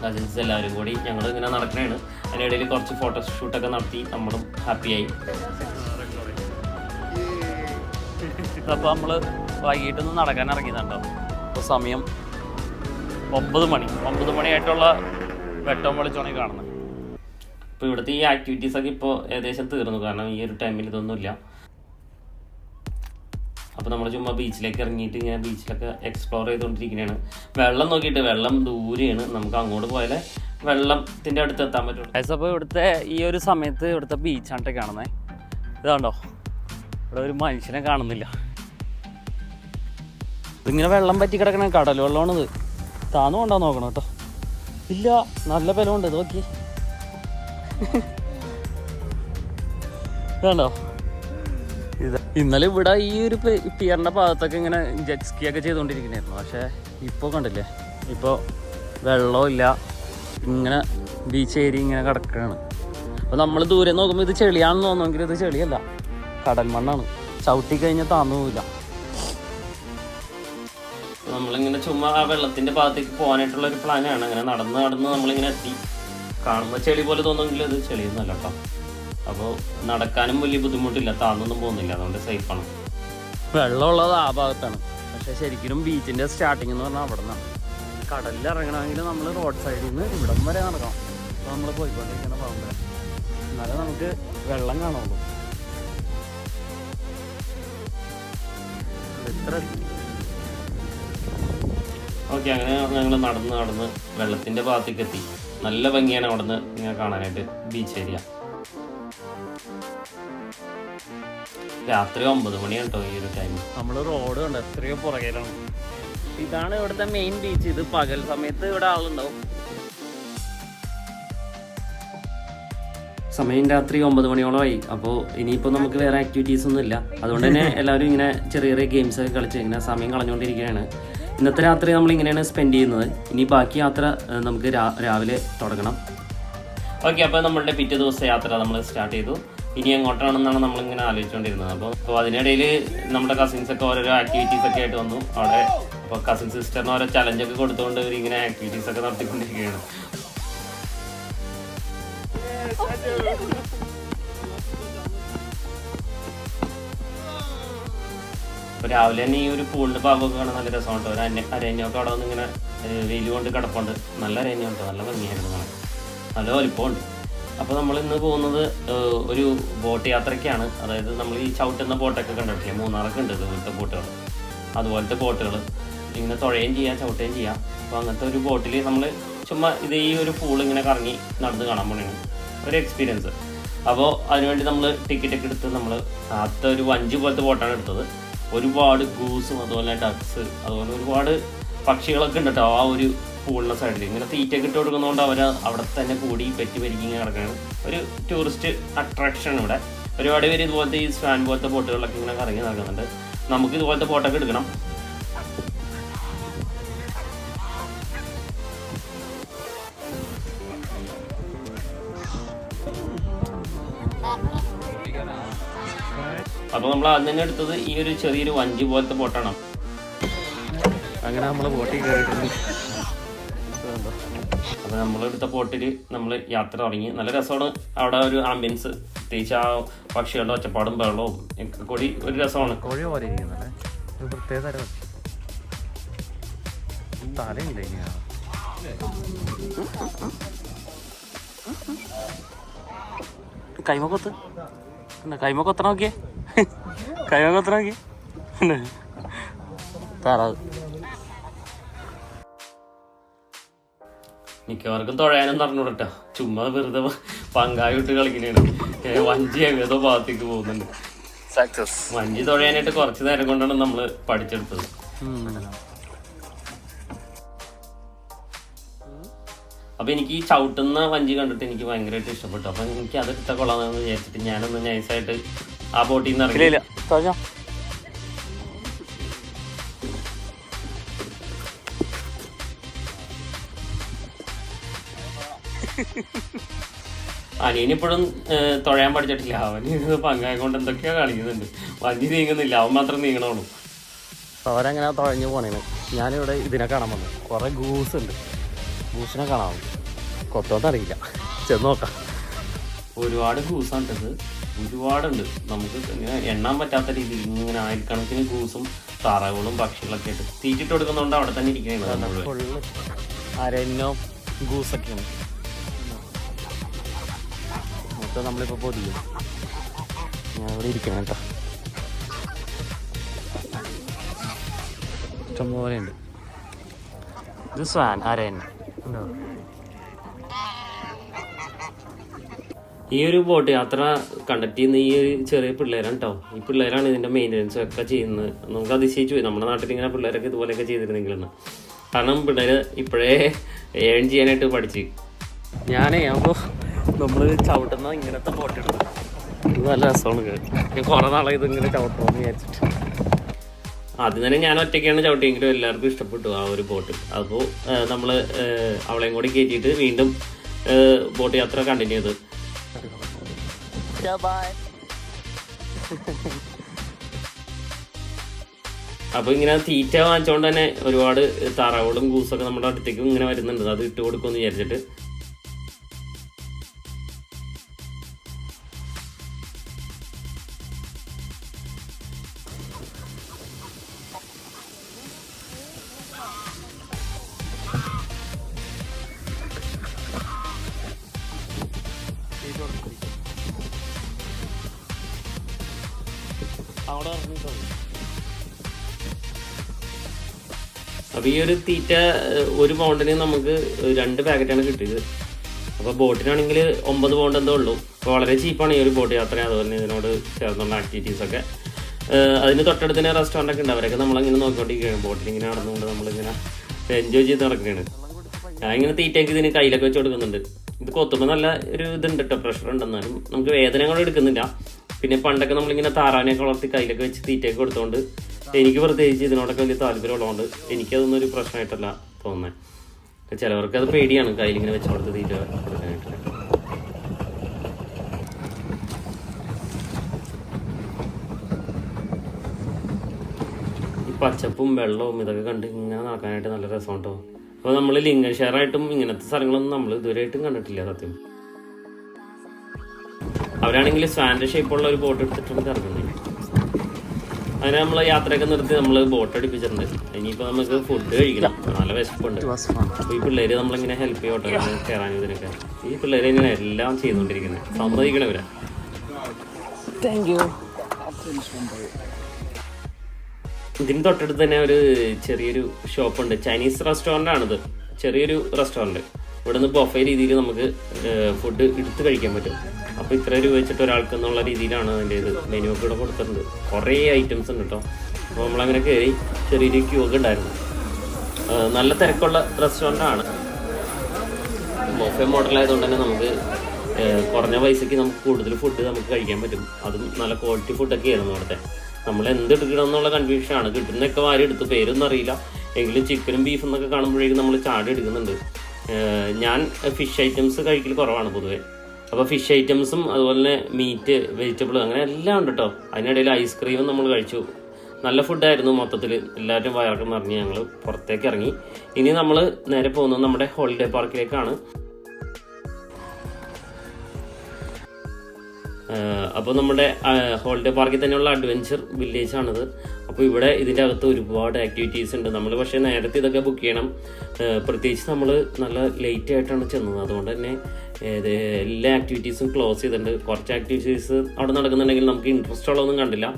കസിൻസ് എല്ലാവരും കൂടി ഞങ്ങൾ ഇങ്ങനെ നടക്കണതാണ്. അതിനിടയിൽ കുറച്ച് ഫോട്ടോഷൂട്ടൊക്കെ നടത്തി നമ്മളും ഹാപ്പിയായി. അപ്പോൾ നമ്മൾ വൈകിട്ടൊന്ന് നടക്കാൻ ഇറങ്ങിയതുണ്ടോ. അപ്പോൾ സമയം 9 മണിയായിട്ടുള്ള വെട്ടം വെളിച്ചോണി കാണുന്നത്. ഇപ്പോൾ ഇവിടുത്തെ ഈ ആക്ടിവിറ്റീസൊക്കെ ഇപ്പോൾ ഏകദേശം തീർന്നു. കാരണം ഈ ഒരു ടൈമിൽ ഇതൊന്നുമില്ല. അപ്പോൾ നമ്മൾ ചുമ്മാ ബീച്ചിലേക്ക് ഇറങ്ങിയിട്ട് ഇങ്ങനെ ബീച്ചിലൊക്കെ എക്സ്പ്ലോർ ചെയ്തുകൊണ്ടിരിക്കുകയാണ്. വെള്ളം നോക്കിയിട്ട്, വെള്ളം ദൂരെയാണ്. നമുക്ക് അങ്ങോട്ട് പോയാൽ വെള്ളത്തിൻ്റെ അടുത്ത് എത്താൻ പറ്റുള്ളൂ. അപ്പോൾ ഇവിടുത്തെ ഈ ഒരു സമയത്ത് ഇവിടുത്തെ ബീച്ചാണ്ട്ടെ കാണുന്നത്. ഇതാണ്ടോ, ഇവിടെ ഒരു മനുഷ്യനെ കാണുന്നില്ല. ഇതിങ്ങനെ വെള്ളം പറ്റി കിടക്കണ കടൽ വെള്ളമാണിത്. താന്നു കൊണ്ടാ നോക്കണം കേട്ടോ. ഇല്ല, നല്ല ബലമുണ്ട്. ഇത് നോക്കി, ഇതാണ്ടോ. ഇത് ഇന്നലെ ഇവിടെ ഈ ഒരു പിയറിൻ്റെ ഭാഗത്തൊക്കെ ഇങ്ങനെ ജെറ്റ് സ്കീ ഒക്കെ ചെയ്തുകൊണ്ടിരിക്കുന്നതായിരുന്നു. പക്ഷേ ഇപ്പോൾ കണ്ടില്ലേ, ഇപ്പോൾ വെള്ളമില്ല. ഇങ്ങനെ ബീച്ച് ഏരിയ ഇങ്ങനെ കിടക്കുകയാണ്. അപ്പോൾ നമ്മൾ ദൂരെ നോക്കുമ്പോൾ ഇത് ചെളിയാണെന്ന് തോന്നുമെങ്കിൽ ഇത് ചെളിയല്ല, കടൽ മണ്ണാണ്. ചവിട്ടി കഴിഞ്ഞാൽ താന്നു പോവില്ല. നമ്മളിങ്ങനെ ചുമ്മാ ആ വെള്ളത്തിൻ്റെ ഭാഗത്തേക്ക് പോകാനായിട്ടുള്ള ഒരു പ്ലാനാണ്. അങ്ങനെ നടന്ന് നമ്മളിങ്ങനെ എത്തി. കാണുമ്പോൾ ചെളി പോലെ തോന്നുമെങ്കിൽ ഇത് ചെളിയൊന്നുമല്ല കേട്ടോ. അപ്പോൾ നടക്കാനും വലിയ ബുദ്ധിമുട്ടില്ല, താന്നൊന്നും പോകുന്നില്ല, അതുകൊണ്ട് സേഫാണ്. വെള്ളമുള്ളത് ആ ഭാഗത്താണ്. പക്ഷേ ശരിക്കും ബീച്ചിൻ്റെ സ്റ്റാർട്ടിങ് എന്ന് പറഞ്ഞാൽ അവിടെ നിന്നാണ്. കടലിൽ ഇറങ്ങണമെങ്കിൽ നമ്മൾ റോഡ് സൈഡിൽ നിന്ന് ഇവിടം വരെ നടക്കണം. അപ്പോൾ നമ്മൾ പോയിക്കൊണ്ടിരിക്കുന്ന ഭാഗം വരെ, എന്നാലേ നമുക്ക് വെള്ളം കാണുള്ളൂ. ഓക്കെ, അങ്ങനെ ഞങ്ങൾ നടന്ന് വെള്ളത്തിൻ്റെ ഭാഗത്തേക്ക് എത്തി. നല്ല ഭംഗിയാണ് അവിടെ നിന്ന് ഇങ്ങനെ കാണാനായിട്ട് ബീച്ച് ഏരിയ. രാത്രി 9 മണിയാണ് കേട്ടോ ഈ ഒരു ടൈം. നമ്മൾ റോഡ് കണ്ട് എത്രയോ പുറകിലാണ്. ഇതാണ് ഇവിടുത്തെ മെയിൻ ബീച്ച്. ഇത് പകൽ സമയത്ത് ഇവിടെ ആളുണ്ടാവും. സമയം രാത്രി 9 മണിയോളമായി. അപ്പോൾ ഇനിയിപ്പോൾ നമുക്ക് വേറെ ആക്ടിവിറ്റീസ് ഒന്നും ഇല്ല. അതുകൊണ്ട് തന്നെ എല്ലാവരും ഇങ്ങനെ ചെറിയ ചെറിയ ഗെയിംസ് ഒക്കെ കളിച്ച് ഇങ്ങനെ സമയം കളഞ്ഞുകൊണ്ടിരിക്കുകയാണ്. ഇന്നത്തെ രാത്രി നമ്മളിങ്ങനെയാണ് സ്പെൻഡ് ചെയ്യുന്നത്. ഇനി ബാക്കി യാത്ര നമുക്ക് രാവിലെ തുടങ്ങണം. ഓക്കെ, അപ്പോൾ നമ്മളുടെ പിറ്റേ ദിവസത്തെ യാത്ര നമ്മൾ സ്റ്റാർട്ട് ചെയ്തു. ഇനി എങ്ങോട്ടാണെന്നാണ് നമ്മളിങ്ങനെ ആലോചിച്ചുകൊണ്ടിരുന്നത്. അപ്പോൾ അതിനിടയിൽ നമ്മുടെ കസിൻസൊക്കെ ഓരോരോ ആക്ടിവിറ്റീസൊക്കെ ആയിട്ട് വന്നു. അവിടെ അപ്പോൾ കസിൻ സിസ്റ്ററിന് ഓരോ ചലഞ്ചൊക്കെ കൊടുത്തുകൊണ്ട് ഇവർ ഇങ്ങനെ ആക്ടിവിറ്റീസ് ഒക്കെ നടത്തിക്കൊണ്ടിരിക്കുകയാണ്. അപ്പോൾ രാവിലെ തന്നെ ഈ ഒരു പൂളിൻ്റെ ഭാഗമൊക്കെ കാണാൻ നല്ല രസമുണ്ട്. ഒരു അരഞ്ഞൊക്കെ അവിടെ വന്ന് ഇങ്ങനെ വെയിൽ കൊണ്ട് കിടപ്പുണ്ട്. നല്ല അരഞ്ഞുണ്ട്, നല്ല ഭംഗിയായിരുന്നു കാണാൻ, നല്ല വലിപ്പമുണ്ട്. അപ്പോൾ നമ്മൾ ഇന്ന് പോകുന്നത് ഒരു ബോട്ട് യാത്രയ്ക്കാണ്. അതായത് നമ്മൾ ഈ ചവിട്ടുന്ന ബോട്ടൊക്കെ കണ്ടിട്ടില്ലേ, മൂന്നാറൊക്കെ ഉണ്ട് ഇതുപോലത്തെ ബോട്ടുകൾ, അതുപോലത്തെ ബോട്ടുകൾ ഇങ്ങനെ തുഴയും ചെയ്യാം ചവിട്ടുകയും ചെയ്യാം. അപ്പോൾ അങ്ങനത്തെ ഒരു ബോട്ടിൽ നമ്മൾ ചുമ്മാ ഇത് ഈ ഒരു പൂൾ ഇങ്ങനെ കറങ്ങി നടന്ന് കാണാൻ പോകണതാണ് ഒരു എക്സ്പീരിയൻസ്. അപ്പോൾ അതിനുവേണ്ടി നമ്മൾ ടിക്കറ്റൊക്കെ എടുത്ത് നമ്മൾ ആദ്യത്തെ ഒരു വഞ്ചി പോലത്തെ ബോട്ടാണ് എടുത്തത്. ഒരുപാട് ഗൂസും അതുപോലെ ഡക്സ് അതുപോലെ ഒരുപാട് പക്ഷികളൊക്കെ ഉണ്ട് കേട്ടോ ആ ഒരു പൂളിൻ്റെ സൈഡിൽ. ഇങ്ങനെ തീറ്റയൊക്കെ ഇട്ട് കൊടുക്കുന്നതുകൊണ്ട് അവർ അവിടെ തന്നെ കൂടി പെറ്റി പരിക്കി ഇങ്ങനെ കിടക്കുകയാണ്. ഒരു ടൂറിസ്റ്റ് അട്രാക്ഷൻ ഇവിടെ. ഒരുപാട് പേര് ഇതുപോലത്തെ ഈ സ്വാൻ പോലത്തെ ബോട്ടുകളിലൊക്കെ ഇങ്ങനെ കറങ്ങി നടക്കുന്നുണ്ട്. നമുക്ക് ഇതുപോലത്തെ ബോട്ടൊക്കെ എടുക്കണം. അപ്പോൾ നമ്മൾ ആദ്യം തന്നെ എടുത്തത് ഈ ഒരു ചെറിയൊരു വഞ്ചി പോലത്തെ ബോട്ടാണ്. അങ്ങനെ നമ്മൾ ബോട്ടിൽ കയറിയിട്ടുണ്ട്. അപ്പോൾ നമ്മളെടുത്ത ബോട്ടിൽ നമ്മൾ യാത്ര തുടങ്ങി. നല്ല രസമാണ് അവിടെ ഒരു ആംബിയൻസ്, പ്രത്യേകിച്ച് ആ പക്ഷികളുടെ ഒച്ചപ്പാടും ബഹളവും ഒക്കെ കൂടി ഒരു രസമാണ്. കോഴി പോലെ ഇരിക്കുന്നല്ലേ, ഒരു പ്രത്യേക തരം തലയില്ല. കൈമക്കൊത്ത് കൈമക്കൊത്തണ നോക്കിയേ, കൈമക്കൊത്തണ നോക്കിയേ താറാവ്. മിക്കവർക്കും തുഴയാനും പറഞ്ഞുകൊടുട്ടോ, ചുമ്മാ വെറുതെ പങ്കായിട്ട് കളിക്കുന്നതാണ്. വഞ്ചി ഏതോ ഭാഗത്തേക്ക് പോകുന്നുണ്ട്. സക്സസ്. വഞ്ചി തുഴയാനായിട്ട് കുറച്ച് നേരം കൊണ്ടാണ് നമ്മൾ പഠിച്ചെടുത്തത്. അപ്പോൾ എനിക്ക് ഈ ചവിട്ടുന്ന വഞ്ചി കണ്ടിട്ട് എനിക്ക് ഭയങ്കരമായിട്ട് ഇഷ്ടപ്പെട്ടു. അപ്പം എനിക്ക് അതെടുത്ത കൊള്ളാമെന്ന് വിചാരിച്ചിട്ട് ഞാനൊന്ന് നൈസായിട്ട് ആ ബോട്ടിൽ നിന്ന് ഇറങ്ങിയില്ല. അനിയനിപ്പോഴും തുഴയാൻ പഠിച്ചിട്ടില്ല. അവന് പങ്കായ കൊണ്ട് എന്തൊക്കെയോ കാണിക്കുന്നുണ്ട്. വഞ്ചി നീങ്ങുന്നില്ല, അവൻ മാത്രം നീങ്ങണുള്ളൂ. അവരങ്ങനെ തുഴഞ്ഞു പോണേന്. ഞാനിവിടെ ഇതിനെ കാണാൻ വന്നു. കുറേ ഗൂസ് ഉണ്ട്, ഗൂസിനെ കാണാൻ കൊത്തോന്നറിയില്ല, ചെന്ന് നോക്കാം. ഒരുപാട് ഗൂസാണിട്ടത്, ഒരുപാടുണ്ട്. നമുക്ക് ഇങ്ങനെ എണ്ണാൻ പറ്റാത്ത രീതിയിൽ ഇങ്ങനെ ആയിരക്കണക്കിന് ഗൂസും താറാവുകളും പക്ഷികളൊക്കെ ആയിട്ട് തീറ്റിട്ട് കൊടുക്കുന്നതുകൊണ്ട് അവിടെ തന്നെ ഇരിക്കുന്നത്. ഫുള്ള് അരഞ്ഞോ ഗൂസൊക്കെയാണ്. മൊത്തം നമ്മളിപ്പോൾ പൊതിയും. ഞാൻ ഇവിടെ ഇരിക്കണം കേട്ടോ, ഇഷ്ടംപോലെ ഉണ്ട്. ഇത് സ്വാൻ അരയൻ ഉണ്ടോ? ഈ ഒരു ബോട്ട് യാത്ര കണ്ടക്ട് ചെയ്യുന്ന ഈ ഒരു ചെറിയ പിള്ളേരാണ് കേട്ടോ. ഈ പിള്ളേരാണ് ഇതിൻ്റെ മെയിൻ്റനൻസ് ഒക്കെ ചെയ്യുന്നത്. നമുക്ക് അതിശയിച്ചു പോയി, നമ്മുടെ നാട്ടിൽ ഇങ്ങനെ പിള്ളേരൊക്കെ ഇതുപോലെയൊക്കെ ചെയ്തിരുന്നെങ്കിലെന്ന്. കാരണം പിള്ളേർ ഇപ്പോഴേ ഏൺ ചെയ്യാനായിട്ട് പഠിച്ച്. അപ്പോൾ നമ്മൾ ചവിട്ടുന്ന ഇങ്ങനത്തെ ബോട്ട് എടുത്തു. ഇത് നല്ല രസമാണ്. കുറേ നാളെ ഇതിങ്ങനെ ചവിട്ടണമെന്ന് വിചാരിച്ചിട്ട്. ആദ്യം തന്നെ ഞാൻ ഒറ്റയ്ക്കാണ് ചവിട്ടിയെങ്കിലും എല്ലാവർക്കും ഇഷ്ടപ്പെട്ടു ആ ഒരു ബോട്ട്. അപ്പോൾ നമ്മൾ അവളെയും കൂടി കയറ്റിയിട്ട് വീണ്ടും ബോട്ട് യാത്ര കണ്ടിന്യൂ ചെയ്ത്. അപ്പോൾ ഇങ്ങനെ തീറ്റ വാങ്ങിച്ചുകൊണ്ട് തന്നെ ഒരുപാട് താറാവുകളും ഗൂസൊക്കെ നമ്മുടെ അടുത്തേക്കും ഇങ്ങനെ വരുന്നുണ്ട്. അത് ഇട്ട് കൊടുക്കുമെന്ന് വിചാരിച്ചിട്ട് അവിടെ അപ്പോൾ ഈ ഒരു തീറ്റ ഒരു പൗണ്ടിന് നമുക്ക് 2 പാക്കറ്റാണ് കിട്ടിയത്. അപ്പോൾ ബോട്ടിനാണെങ്കിൽ 9 പൗണ്ട് എന്തോ ഉള്ളൂ. അപ്പോൾ വളരെ ചീപ്പാണ് ഈ ഒരു ബോട്ട് യാത്ര. അതുപോലെ ഇതിനോട് ചേർന്നുള്ള ആക്ടിവിറ്റീസൊക്കെ. അതിന് തൊട്ടടുത്ത് തന്നെ റെസ്റ്റോറൻ്റൊക്കെ ഉണ്ട്. അവരൊക്കെ നമ്മളിങ്ങനെ നോക്കിക്കൊണ്ടിരിക്കുകയാണ്. ബോട്ടിലിങ്ങനെ നടന്നുകൊണ്ട് നമ്മളിങ്ങനെ എൻജോയ് ചെയ്ത് നടക്കുകയാണ്. ഞാൻ ഇങ്ങനെ തീറ്റയൊക്കെ ഇതിന് കയ്യിലൊക്കെ വെച്ച് കൊടുക്കുന്നുണ്ട്. ഇത് കൊത്തുമ്പോൾ നല്ല ഒരു ഇതുണ്ട് കേട്ടോ, പ്രഷർ ഉണ്ടെന്നാലും നമുക്ക് വേദന കൂടെ എടുക്കുന്നില്ല. പിന്നെ പണ്ടൊക്കെ നമ്മളിങ്ങനെ താറാവിനെയൊക്കെ വളർത്തി കയ്യിലൊക്കെ വെച്ച് തീറ്റയൊക്കെ കൊടുത്തുകൊണ്ട് എനിക്ക് പ്രത്യേകിച്ച് ഇതിനോടൊക്കെ വലിയ താല്പര്യമുള്ളതുകൊണ്ട് എനിക്കതൊന്നും ഒരു പ്രശ്നമായിട്ടല്ല തോന്നുന്നത്. ചിലവർക്ക് അത് പേടിയാണ് കയ്യിലിങ്ങനെ വെച്ച് കൊടുത്ത് തീറ്റ കൊടുക്കാനായിട്ട്. പച്ചപ്പും വെള്ളവും ഇതൊക്കെ കണ്ട് ഇങ്ങനെ നടക്കാനായിട്ട് നല്ല രസമുണ്ടോ. അപ്പോൾ നമ്മൾ ലിംഗൻഷെയറായിട്ടും ഇങ്ങനത്തെ സ്ഥലങ്ങളൊന്നും നമ്മൾ ഇതുവരെയായിട്ടും കണ്ടിട്ടില്ല സത്യം. അവരാണെങ്കിൽ സ്വാൻ്റെ ഷേപ്പുള്ള ഒരു ബോട്ട് എടുത്തിട്ടാണ് ഇറങ്ങുന്നത്. അങ്ങനെ നമ്മൾ യാത്രയൊക്കെ നിർത്തി നമ്മൾ ബോട്ട് അടിപ്പിച്ചിട്ടുണ്ട്. ഇനിയിപ്പോൾ നമുക്ക് ഫുഡ് കഴിക്കണം, നല്ല വിശപ്പുണ്ട്. അപ്പോൾ ഈ പിള്ളേർ നമ്മളിങ്ങനെ ഹെൽപ്പ് ചെയ്യോട്ടെ കയറാനും ഇതിനൊക്കെ. ഈ പിള്ളേർ ഇങ്ങനെ എല്ലാം ചെയ്തുകൊണ്ടിരിക്കുന്നത്, സമ്മതിക്കണവരാ. Thank you. ഇതിന് തൊട്ടടുത്ത് തന്നെ ഒരു ചെറിയൊരു ഷോപ്പുണ്ട്. ചൈനീസ് റെസ്റ്റോറൻ്റ് ആണിത്, ചെറിയൊരു റെസ്റ്റോറൻറ്റ്. ഇവിടെ നിന്ന് ബൊഫേ രീതിയിൽ നമുക്ക് ഫുഡ് എടുത്ത് കഴിക്കാൻ പറ്റും. അപ്പോൾ ഇത്ര രൂപ വെച്ചിട്ട് ഒരാൾക്ക് എന്നുള്ള രീതിയിലാണ് അതിൻ്റെ ഇത് മെനു ഒക്കെ ഇവിടെ കൊടുത്തിട്ടുണ്ട്. കുറേ ഐറ്റംസ് ഉണ്ട് കേട്ടോ. അപ്പോൾ നമ്മളങ്ങനെ കയറി ചെറിയൊരു ക്യൂ ഒക്കെ ഉണ്ടായിരുന്നു. നല്ല തിരക്കുള്ള റെസ്റ്റോറൻ്റാണ്. ബൊഫേ മോഡലായതുകൊണ്ട് തന്നെ നമുക്ക് കുറഞ്ഞ പൈസയ്ക്ക് നമുക്ക് കൂടുതൽ ഫുഡ് നമുക്ക് കഴിക്കാൻ പറ്റും. അതും നല്ല ക്വാളിറ്റി ഫുഡൊക്കെ ആയിരുന്നു അവിടുത്തെ. നമ്മൾ എന്ത് എടുക്കണം എന്നുള്ള കൺഫ്യൂഷനാണ്. കിട്ടുന്നൊക്കെ വാരി എടുത്ത് പേരൊന്നും അറിയില്ല. എങ്കിലും ചിക്കനും ബീഫും എന്നൊക്കെ കാണുമ്പോഴേക്കും നമ്മൾ ചാടി എടുക്കുന്നുണ്ട്. ഞാൻ ഫിഷ് ഐറ്റംസ് കഴിക്കൽ കുറവാണ് പൊതുവെ. അപ്പോൾ ഫിഷ് ഐറ്റംസും അതുപോലെ തന്നെ മീറ്റ്, വെജിറ്റബിൾ അങ്ങനെ എല്ലാം ഉണ്ട് കേട്ടോ. അതിനിടയിൽ ഐസ്ക്രീമും നമ്മൾ കഴിച്ചു. നല്ല ഫുഡായിരുന്നു മൊത്തത്തിൽ. എല്ലാവരും വയറൊക്കെ നിറഞ്ഞ് ഞങ്ങൾ പുറത്തേക്ക് ഇറങ്ങി. ഇനി നമ്മൾ നേരെ പോകുന്നത് നമ്മുടെ ഹോളിഡേ പാർക്കിലേക്കാണ്. അപ്പോൾ നമ്മുടെ ഹോളിഡേ പാർക്കിൽ തന്നെയുള്ള അഡ്വഞ്ചർ വില്ലേജ് ആണിത്. അപ്പോൾ ഇവിടെ ഇതിൻ്റെ അകത്ത് ഒരുപാട് ആക്ടിവിറ്റീസ് ഉണ്ട്. നമ്മൾ പക്ഷേ നേരത്തെ ഇതൊക്കെ ബുക്ക് ചെയ്യണം. പ്രത്യേകിച്ച് നമ്മൾ നല്ല ലേറ്റ് ആയിട്ടാണ് ചെന്നത്. അതുകൊണ്ട് തന്നെ എല്ലാ ആക്ടിവിറ്റീസും ക്ലോസ് ചെയ്തിട്ടുണ്ട്. കുറച്ച് ആക്ടിവിറ്റീസ് അവിടെ നടക്കുന്നുണ്ടെങ്കിൽ നമുക്ക് ഇൻട്രസ്റ്റ് ഉള്ളതൊന്നും കണ്ടില്ല.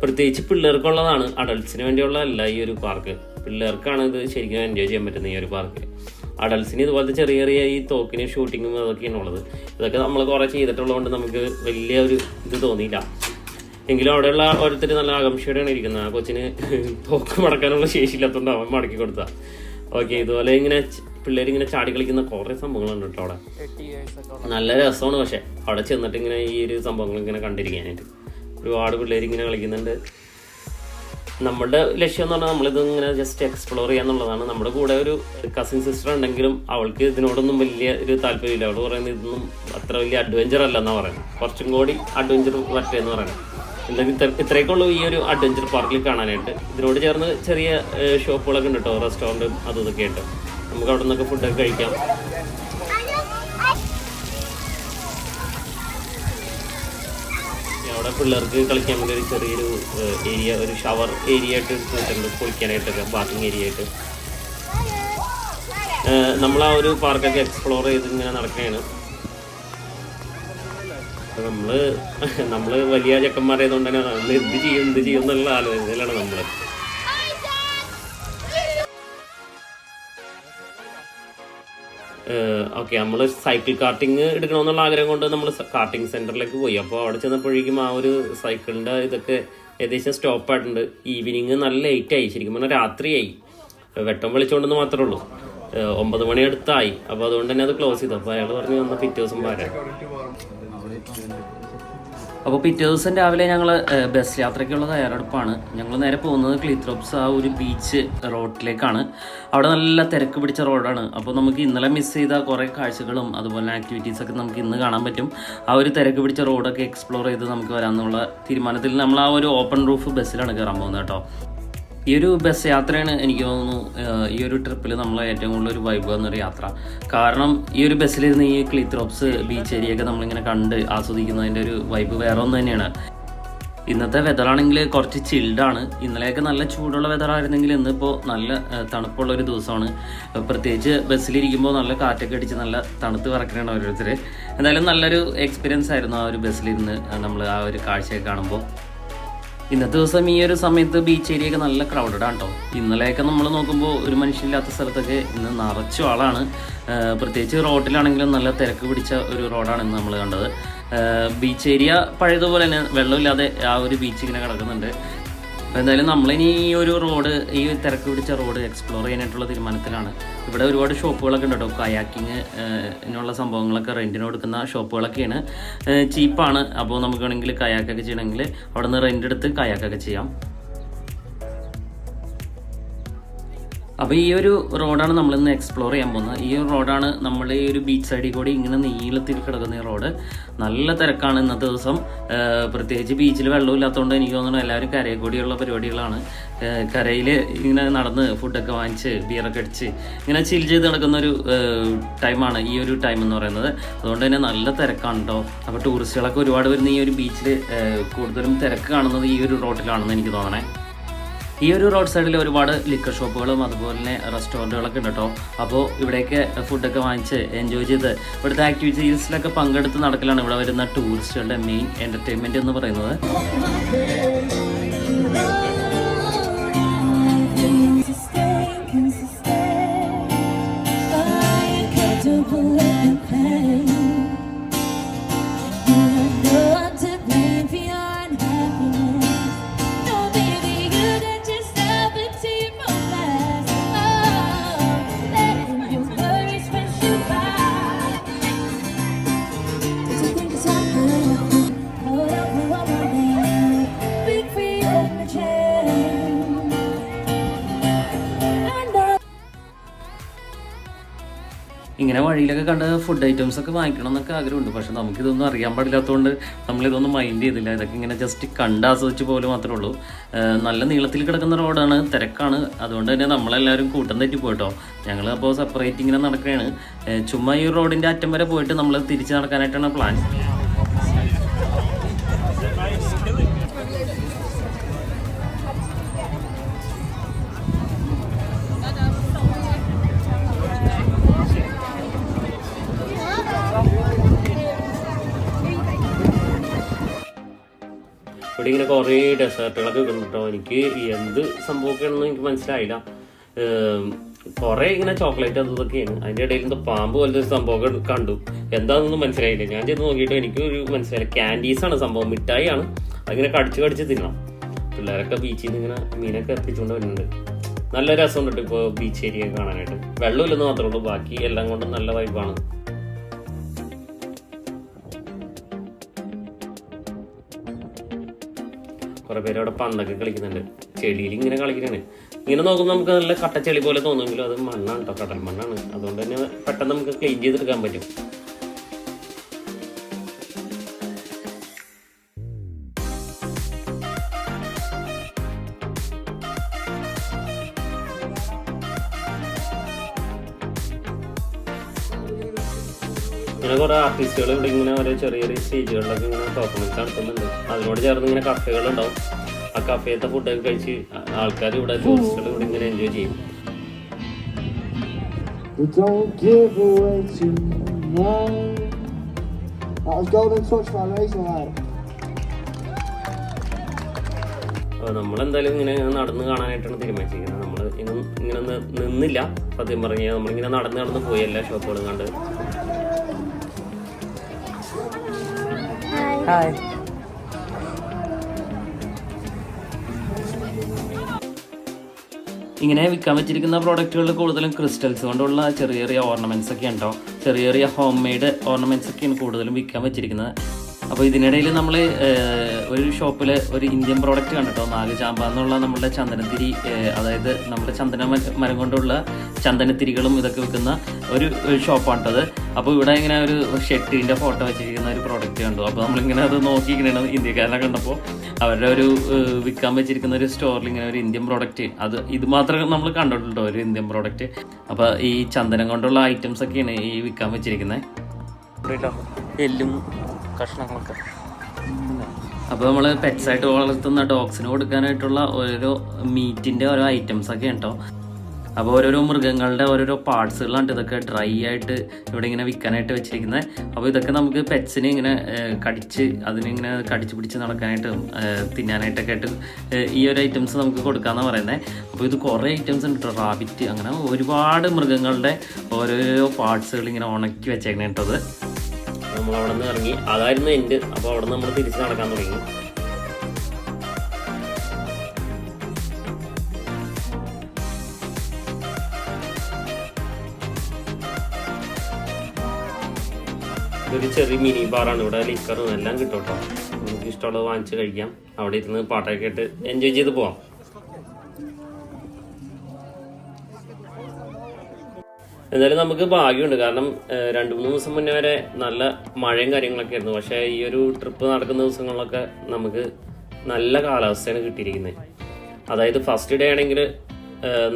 പ്രത്യേകിച്ച് പിള്ളേർക്കുള്ളതാണ്, അഡൾട്ട്സിന് വേണ്ടിയുള്ള അല്ല ഈ ഒരു പാർക്ക്. പിള്ളേർക്കാണ് ഇത് ശരിക്കും എൻജോയ് ചെയ്യാൻ പറ്റുന്ന ഈ ഒരു പാർക്ക്. അഡൾട്ട്സിന് ഇതുപോലത്തെ ചെറിയ ചെറിയ ഈ തോക്കിനും ഷൂട്ടിങ്ങും അതൊക്കെയാണ് ഉള്ളത്. ഇതൊക്കെ നമ്മൾ കുറേ ചെയ്തിട്ടുള്ളതുകൊണ്ട് നമുക്ക് വലിയ ഒരു ഇത് തോന്നിയില്ല. എങ്കിലും അവിടെയുള്ള ഓരോരുത്തർ നല്ല ആകാംക്ഷയോടെയാണ് ഇരിക്കുന്നത്. ആ കൊച്ചിന് തോക്ക് മടക്കാനുള്ള ശേഷിയില്ലാത്തതുകൊണ്ട് അവൻ മടക്കി കൊടുത്താൽ. ഓക്കെ, ഇതുപോലെ ഇങ്ങനെ പിള്ളേരിങ്ങനെ ചാടി കളിക്കുന്ന കുറേ സംഭവങ്ങളുണ്ട് കേട്ടോ അവിടെ. നല്ല രസമാണ്. പക്ഷേ അവിടെ ചെന്നിട്ട് ഇങ്ങനെ ഈ ഒരു സംഭവങ്ങൾ ഇങ്ങനെ കണ്ടിരിക്കാനായിട്ട് ഒരുപാട് പിള്ളേരിങ്ങനെ കളിക്കുന്നുണ്ട്. നമ്മുടെ ലക്ഷ്യം എന്ന് പറഞ്ഞാൽ നമ്മളിത് ഇങ്ങനെ ജസ്റ്റ് എക്സ്പ്ലോർ ചെയ്യാന്നുള്ളതാണ്. നമ്മുടെ കൂടെ ഒരു കസിൻ സിസ്റ്റർ ഉണ്ടെങ്കിലും അവൾക്ക് ഇതിനോടൊന്നും വലിയ ഒരു താല്പര്യമില്ല. അവൾ പറയുന്നത് ഇതൊന്നും അത്ര വലിയ അഡ്വഞ്ചർ അല്ല എന്നാണ് പറയുന്നത്. കുറച്ചും കൂടി അഡ്വഞ്ചർ വരട്ടെ എന്ന് പറയുന്നത്. എന്തെങ്കിലും ഇത്രയൊക്കെ ഉള്ളൂ ഈ ഒരു അഡ്വഞ്ചർ പാർക്കിൽ കാണാനായിട്ട്. ഇതിനോട് ചേർന്ന് ചെറിയ ഷോപ്പുകളൊക്കെ ഉണ്ട് കേട്ടോ, റെസ്റ്റോറൻറ്റും അതും ഇതൊക്കെ ആയിട്ട്. നമുക്ക് അവിടെ നിന്നൊക്കെ ഫുഡൊക്കെ കഴിക്കാം. അവിടെ പിള്ളേർക്ക് കളിക്കാൻ വേണ്ടി ഒരു ചെറിയൊരു ഏരിയ, ഒരു ഷവർ ഏരിയ ആയിട്ട് എടുത്തിട്ടുണ്ട് കുളിക്കാനായിട്ടൊക്കെ, ബാത്തിങ് ഏരിയ ആയിട്ട്. നമ്മൾ ആ ഒരു പാർക്കൊക്കെ എക്സ്പ്ലോർ ചെയ്ത് ഇങ്ങനെ നടക്കുകയാണ്. നമ്മൾ വലിയ ചെക്കന്മാരായതുകൊണ്ട് തന്നെ എന്ത് ചെയ്യും എന്നുള്ള ആലോചനയിലാണ് നമ്മൾ. ഓക്കെ, നമ്മൾ സൈക്കിൾ കാർട്ടിങ് എടുക്കണമെന്നുള്ള ആഗ്രഹം കൊണ്ട് നമ്മൾ കാർട്ടിങ് സെൻറ്ററിലേക്ക് പോയി. അപ്പോൾ അവിടെ ചെന്നപ്പോഴേക്കും ആ ഒരു സൈക്കിളിൻ്റെ ഇതൊക്കെ ഏകദേശം സ്റ്റോപ്പായിട്ടുണ്ട്. ഈവനിങ് നല്ല ലേറ്റായി, ശരിക്കും പറഞ്ഞാൽ രാത്രിയായി. വെട്ടം വിളിച്ചുകൊണ്ടെന്ന് മാത്രമേ ഉള്ളൂ. 9 മണി അടുത്തായി. അപ്പോൾ അതുകൊണ്ട് തന്നെ അത് ക്ലോസ് ചെയ്തു. അപ്പോൾ അയാൾ പറഞ്ഞു വന്ന പിറ്റേ ദിവസം വരാം. അപ്പോൾ പിറ്റേ ദിവസം രാവിലെ ഞങ്ങൾ ബസ് യാത്രയ്ക്കുള്ള തയ്യാറെടുപ്പാണ്. ഞങ്ങൾ നേരെ പോകുന്നത് ക്ലീത്രോപ്സ് ആ ഒരു ബീച്ച് റോഡിലേക്കാണ്. അവിടെ നല്ല തിരക്ക് പിടിച്ച റോഡാണ്. അപ്പോൾ നമുക്ക് ഇന്നലെ മിസ് ചെയ്ത കുറേ കാഴ്ചകളും അതുപോലെ ആക്ടിവിറ്റീസൊക്കെ നമുക്ക് ഇന്ന് കാണാൻ പറ്റും. ആ ഒരു തിരക്ക് പിടിച്ച റോഡൊക്കെ എക്സ്പ്ലോർ ചെയ്ത് നമുക്ക് വരാമെന്നുള്ള തീരുമാനത്തിൽ നമ്മൾ ആ ഒരു ഓപ്പൺ റൂഫ് ബസ്സിലാണ് കയറാൻ പോകുന്നത് കേട്ടോ. ഈ ഒരു ബസ് യാത്രയാണ് എനിക്ക് തോന്നുന്നു ഈ ഒരു ട്രിപ്പിൽ നമ്മൾ ഏറ്റവും കൂടുതൽ ഒരു വൈബ് എന്നൊരു യാത്ര. കാരണം ഈ ഒരു ബസ്സിലിരുന്ന് ഈ ക്ലീത്രോപ്സ് ബീച്ച് ഏരിയയൊക്കെ നമ്മളിങ്ങനെ കണ്ട് ആസ്വദിക്കുന്നതിൻ്റെ ഒരു വൈബ് വേറെ ഒന്ന് തന്നെയാണ്. ഇന്നത്തെ വെതറാണെങ്കിൽ കുറച്ച് ചിൽഡാണ്. ഇന്നലെയൊക്കെ നല്ല ചൂടുള്ള വെതറായിരുന്നെങ്കിൽ ഇന്നിപ്പോൾ നല്ല തണുപ്പുള്ളൊരു ദിവസമാണ്. പ്രത്യേകിച്ച് ബസ്സിലിരിക്കുമ്പോൾ നല്ല കാറ്റൊക്കെ അടിച്ച് നല്ല തണുത്ത് വിറക്കണതാണ് ഓരോരുത്തർ. എന്തായാലും നല്ലൊരു എക്സ്പീരിയൻസ് ആയിരുന്നു ആ ഒരു ബസ്സിലിരുന്ന് നമ്മൾ ആ ഒരു കാഴ്ചയൊക്കെ കാണുമ്പോൾ. ഇന്നത്തെ ദിവസം ഈ ഒരു സമയത്ത് ബീച്ച് ഏരിയയൊക്കെ നല്ല ക്രൗഡഡ് ആണ് കേട്ടോ. ഇന്നലെയൊക്കെ നമ്മൾ നോക്കുമ്പോൾ ഒരു മനുഷ്യനില്ലാത്ത സ്ഥലത്തൊക്കെ ഇന്ന് നിറച്ചു ആളാണ്. പ്രത്യേകിച്ച് റോഡിലാണെങ്കിലും നല്ല തിരക്ക് പിടിച്ച ഒരു റോഡാണ് ഇന്ന് നമ്മൾ കണ്ടത്. ബീച്ച് ഏരിയ പഴയതുപോലെ തന്നെ വെള്ളമില്ലാതെ ആ ഒരു ബീച്ച് ഇങ്ങനെ കിടക്കുന്നുണ്ട്. അപ്പോൾ എന്തായാലും നമ്മളിനി ഈ ഒരു റോഡ്, ഈ തിരക്ക് പിടിച്ച റോഡ് എക്സ്പ്ലോർ ചെയ്യാനായിട്ടുള്ള തീരുമാനത്തിലാണ്. ഇവിടെ ഒരുപാട് ഷോപ്പുകളൊക്കെ ഉണ്ട് കേട്ടോ. കയാക്കിങ്ങിനുള്ള സംഭവങ്ങളൊക്കെ റെൻറ്റിന് കൊടുക്കുന്ന ഷോപ്പുകളൊക്കെയാണ്. ചീപ്പാണ്. അപ്പോൾ നമുക്ക് വേണമെങ്കിൽ കയാക്കൊക്കെ ചെയ്യണമെങ്കിൽ അവിടെ നിന്ന് റെൻ്റ് എടുത്ത് കയാക്കൊക്കെ ചെയ്യാം. അപ്പോൾ ഈ ഒരു റോഡാണ് നമ്മളിന്ന് എക്സ്പ്ലോർ ചെയ്യാൻ പോകുന്നത്. ഈ ഒരു റോഡാണ് നമ്മൾ ഈ ഒരു ബീച്ച് സൈഡിൽ കൂടി ഇങ്ങനെ നീളത്തിൽ കിടക്കുന്ന ഈ റോഡ്. നല്ല തിരക്കാണ് ഇന്നത്തെ ദിവസം. പ്രത്യേകിച്ച് ബീച്ചിൽ വെള്ളമില്ലാത്തതുകൊണ്ട് എനിക്ക് തോന്നുന്നു എല്ലാവരും കരയിൽ കൂടിയുള്ള പരിപാടികളാണ്. കരയിൽ ഇങ്ങനെ നടന്ന് ഫുഡൊക്കെ വാങ്ങിച്ച് ബിയറൊക്കെ അടിച്ച് ഇങ്ങനെ ചിൽ ചെയ്ത് നടക്കുന്ന ഒരു ടൈമാണ് ഈ ഒരു ടൈം എന്ന് പറയുന്നത്. അതുകൊണ്ട് തന്നെ നല്ല തിരക്കാണ് കേട്ടോ. അപ്പോൾ ടൂറിസ്റ്റുകളൊക്കെ ഒരുപാട് വരുന്ന ഈ ഒരു ബീച്ചിൽ കൂടുതലും തിരക്ക് കാണുന്നത് ഈ ഒരു റോഡിലാണെന്ന് എനിക്ക് തോന്നണേ. ഈ ഒരു റോഡ് സൈഡിൽ ഒരുപാട് ലിക്കർ ഷോപ്പുകളും അതുപോലെ തന്നെ റെസ്റ്റോറൻറ്റുകളൊക്കെ ഉണ്ട് കേട്ടോ. അപ്പോൾ ഇവിടേക്ക് ഫുഡൊക്കെ വാങ്ങിച്ച് എൻജോയ് ചെയ്ത് ഇവിടുത്തെ ആക്ടിവിറ്റീസിലൊക്കെ പങ്കെടുത്ത് നടക്കലാണ് ഇവിടെ വരുന്ന ടൂറിസ്റ്റുകളുടെ മെയിൻ എൻ്റർടൈൻമെൻറ്റ് എന്ന് പറയുന്നത്. ഇങ്ങനെ വഴിയിലൊക്കെ കണ്ട് ഫുഡ് ഐറ്റംസ് ഒക്കെ വാങ്ങിക്കണം എന്നൊക്കെ ആഗ്രഹമുണ്ട്. പക്ഷെ നമുക്കിതൊന്നും അറിയാൻ പാടില്ലാത്തതുകൊണ്ട് നമ്മളിതൊന്നും മൈൻഡ് ചെയ്തില്ല. ഇതൊക്കെ ഇങ്ങനെ ജസ്റ്റ് കണ്ട് ആസ്വദിച്ച് പോലെ മാത്രമേ ഉള്ളൂ. നല്ല നീളത്തിൽ കിടക്കുന്ന റോഡാണ്, തിരക്കാണ്. അതുകൊണ്ട് തന്നെ നമ്മളെല്ലാവരും കൂട്ടം തെറ്റി പോയിട്ടോ. ഞങ്ങൾ അപ്പോൾ സെപ്പറേറ്റ് ഇങ്ങനെ നടക്കുകയാണ്. ചുമ്മാ ഈ റോഡിൻ്റെ അറ്റം വരെ പോയിട്ട് നമ്മൾ തിരിച്ച് നടക്കാനായിട്ടാണ് പ്ലാൻ. ഇവിടെ ഇങ്ങനെ കുറേ ഡെസേർട്ടുകളൊക്കെ കിട്ടുന്നുണ്ടോ. എനിക്ക് എന്ത് സംഭവമൊക്കെയാണെന്ന് എനിക്ക് മനസ്സിലായില്ല. കുറേ ഇങ്ങനെ ചോക്ലേറ്റ് അതൊക്കെയാണ്. അതിൻ്റെ ഇടയിൽ എന്തോ പാമ്പ് പോലത്തെ സംഭവമൊക്കെ കണ്ടു. എന്താണെന്നൊന്നും മനസ്സിലായില്ല. ഞാൻ ചെയ്ത് നോക്കിയിട്ട് എനിക്കൊരു മനസ്സിലായില്ല. ക്യാൻഡീസാണ് സംഭവം, മിഠായിയാണ്. അതിങ്ങനെ കടിച്ച് തിന്നണം. പിള്ളേരൊക്കെ ബീച്ചിൽ നിന്ന് ഇങ്ങനെ മീനൊക്കെ എത്തിച്ചുകൊണ്ട് വരുന്നുണ്ട്. നല്ല രസമുണ്ട് ഇപ്പോൾ ബീച്ച് ഏരിയ കാണാനായിട്ട്. വെള്ളമില്ലെന്ന് മാത്രമേ ഉള്ളൂ, ബാക്കി എല്ലാം കൊണ്ടും നല്ല വൈബാണ്. കുറേ പേര് അവിടെ പന്തൊക്കെ കളിക്കുന്നുണ്ട്. ചെടിയിൽ ഇങ്ങനെ കളിക്കുന്നതാണ്. ഇങ്ങനെ നോക്കുമ്പോൾ നമുക്ക് നല്ല കട്ടച്ചെളി പോലെ തോന്നുമെങ്കിലും അത് മണ്ണാണ് കേട്ടോ, കടൽ മണ്ണാണ്. അതുകൊണ്ട് തന്നെ പെട്ടെന്ന് നമുക്ക് ക്ലീൻ ചെയ്തെടുക്കാൻ പറ്റും. ഇങ്ങനെ കുറേ ആർട്ടിസ്റ്റുകൾ ഇവിടെ ഇങ്ങനെ ഓരോ ചെറിയ സ്റ്റേജുകളിലൊക്കെ ഇങ്ങനെ പെർഫോമൻസ് നടത്തുന്നുണ്ട്. അതിനോട് ചേർന്ന് ഇങ്ങനെ കഫേകളുണ്ടാവും. ആ കഫേത്തെ ഫുഡൊക്കെ കഴിച്ച് ആൾക്കാർ ഇവിടെ ടൂറിസ്റ്റുകൾ ഇവിടെ ഇങ്ങനെ എൻജോയ് ചെയ്യും. നമ്മളെന്തായാലും ഇങ്ങനെ നടന്ന് കാണാനായിട്ടാണ് തീരുമാനിച്ചിരിക്കുന്നത്. നമ്മൾ ഇങ്ങനെ നിന്നില്ല. സത്യം പറഞ്ഞാൽ നമ്മളിങ്ങനെ നടന്ന് പോയി എല്ലാ ഷോപ്പുകളും കണ്ട്. ഹായ്. ഇങ്ങനെ വിൽക്കാൻ വെച്ചിരിക്കുന്ന പ്രോഡക്റ്റുകളിൽ കൂടുതലും ക്രിസ്റ്റൽസ് കൊണ്ടുള്ള ചെറിയ ചെറിയ ഓർണമെൻറ്റ്സ് ഒക്കെ ഉണ്ടോ. ചെറിയ ചെറിയ ഹോം മെയ്ഡ് ഓർണമെൻറ്റ്സ് ഒക്കെയാണ് കൂടുതലും വിൽക്കാൻ വെച്ചിരിക്കുന്നത്. അപ്പോൾ ഇതിനിടയിൽ നമ്മൾ ഒരു ഷോപ്പിൽ ഒരു ഇന്ത്യൻ പ്രോഡക്റ്റ് കണ്ടിട്ടോ. നാഗചാമ്പ എന്നുള്ള നമ്മളുടെ ചന്ദനത്തിരി, അതായത് നമ്മുടെ ചന്ദന മരം കൊണ്ടുള്ള ചന്ദനത്തിരികളും ഇതൊക്കെ വിൽക്കുന്ന ഒരു ഷോപ്പാണിട്ടത്. അപ്പോൾ ഇവിടെ ഇങ്ങനെ ഒരു ഷെട്ടിൻ്റെ ഫോട്ടോ വെച്ചിരിക്കുന്ന ഒരു പ്രോഡക്റ്റ് കണ്ടു. അപ്പോൾ നമ്മളിങ്ങനെ അത് നോക്കിയിരിക്കണ ഇന്ത്യക്കാരനെ കണ്ടപ്പോൾ അവരുടെ ഒരു വിൽക്കാൻ വെച്ചിരിക്കുന്ന ഒരു സ്റ്റോറിൽ ഇങ്ങനെ ഒരു ഇന്ത്യൻ പ്രോഡക്റ്റ്, ഇത് മാത്രമേ നമ്മൾ കണ്ടിട്ടുണ്ടോ ഒരു ഇന്ത്യൻ പ്രോഡക്റ്റ്. അപ്പോൾ ഈ ചന്ദനം കൊണ്ടുള്ള ഐറ്റംസ് ഒക്കെയാണ് ഈ വിൽക്കാൻ വെച്ചിരിക്കുന്നത്. എല്ലും കഷ്ണങ്ങളൊക്കെ. അപ്പോൾ നമ്മൾ പെറ്റ്സായിട്ട് വളർത്തുന്ന ഡോഗ്സിന് കൊടുക്കാനായിട്ടുള്ള ഓരോ മീറ്റിൻ്റെ ഓരോ ഐറ്റംസൊക്കെ കേട്ടോ. അപ്പോൾ ഓരോരോ മൃഗങ്ങളുടെ ഓരോരോ പാർട്സുകളാണ് ഇതൊക്കെ ഡ്രൈ ആയിട്ട് ഇവിടെ ഇങ്ങനെ വിൽക്കാനായിട്ട് വെച്ചിരിക്കുന്നത്. അപ്പോൾ ഇതൊക്കെ നമുക്ക് പെറ്റ്സിന് ഇങ്ങനെ അതിനിങ്ങനെ കടിച്ച് പിടിച്ച് നടക്കാനായിട്ടും തിന്നാനായിട്ടൊക്കെ ആയിട്ട് ഈ ഒരു ഐറ്റംസ് നമുക്ക് കൊടുക്കാമെന്നാണ് പറയുന്നത്. അപ്പോൾ ഇത് കുറേ ഐറ്റംസ് ഉണ്ട് കേട്ടോ. റാബിറ്റ്, അങ്ങനെ ഒരുപാട് മൃഗങ്ങളുടെ ഓരോരോ പാർട്സുകൾ ഇങ്ങനെ ഉണക്കി വെച്ചേക്കണേ കേട്ടത്. നമ്മളവിടെ നിന്ന് ഇറങ്ങി, അതായിരുന്നു എൻ്റെ. അപ്പോൾ അവിടെ നിന്ന് നമ്മൾ തിരിച്ച് നടക്കാൻ തുടങ്ങി. ഇതൊരു ചെറിയ മിനി ബാറാണ്. ഇവിടെ ലിക്കറും എല്ലാം കിട്ടും കേട്ടോ. നമുക്ക് ഇഷ്ടമുള്ളത് വാങ്ങിച്ച് കഴിക്കാം. അവിടെ ഇരുന്ന് പാട്ടൊക്കെ ഇട്ട് എൻജോയ് ചെയ്ത് പോവാം. എന്തായാലും നമുക്ക് ഭാഗ്യമുണ്ട്. കാരണം 2-3 ദിവസം മുന്നേ വരെ നല്ല മഴയും കാര്യങ്ങളൊക്കെ ആയിരുന്നു. പക്ഷേ ഈ ഒരു ട്രിപ്പ് നടക്കുന്ന ദിവസങ്ങളിലൊക്കെ നമുക്ക് നല്ല കാലാവസ്ഥയാണ് കിട്ടിയിരിക്കുന്നത്. അതായത് ഫസ്റ്റ് ഡേ ആണെങ്കിൽ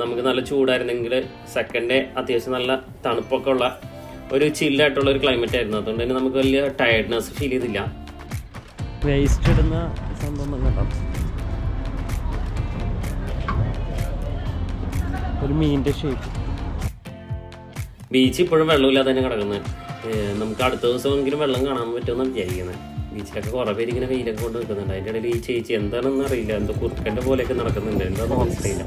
നമുക്ക് നല്ല ചൂടായിരുന്നെങ്കിൽ സെക്കൻഡ് ഡേ അത്യാവശ്യം നല്ല തണുപ്പൊക്കെ ഉള്ള ഒരു ചില്ലായിട്ടുള്ള ഒരു ക്ലൈമറ്റ് ആയിരുന്നു. അതുകൊണ്ട് തന്നെ നമുക്ക് വലിയ ടയർഡ്നെസ് ഫീൽ ചെയ്തില്ല. വേസ്റ്റ് ഇടുന്ന സംഭവം കണ്ടോ, ഒരു മീനിന്റെ ഷേപ്പ്. ബീച്ച് ഇപ്പോഴും വെള്ളമില്ലാതെ തന്നെ കിടക്കുന്നത്. നമുക്ക് അടുത്ത ദിവസമെങ്കിലും വെള്ളം കാണാൻ പറ്റുമെന്ന് വിചാരിക്കുന്നത്. ബീച്ചിലൊക്കെ കുറേ പേര് ഇങ്ങനെ വെയിലൊക്കെ കൊണ്ട് നിൽക്കുന്നുണ്ട്. അതിൻ്റെ ഇടയിൽ ഈ ചേച്ചി എന്താണെന്ന് അറിയില്ല, എന്തോ കുറുക്കൻ്റെ പോലെയൊക്കെ നടക്കുന്നുണ്ട്. എന്താണെന്ന് മനസ്സിലായില്ല.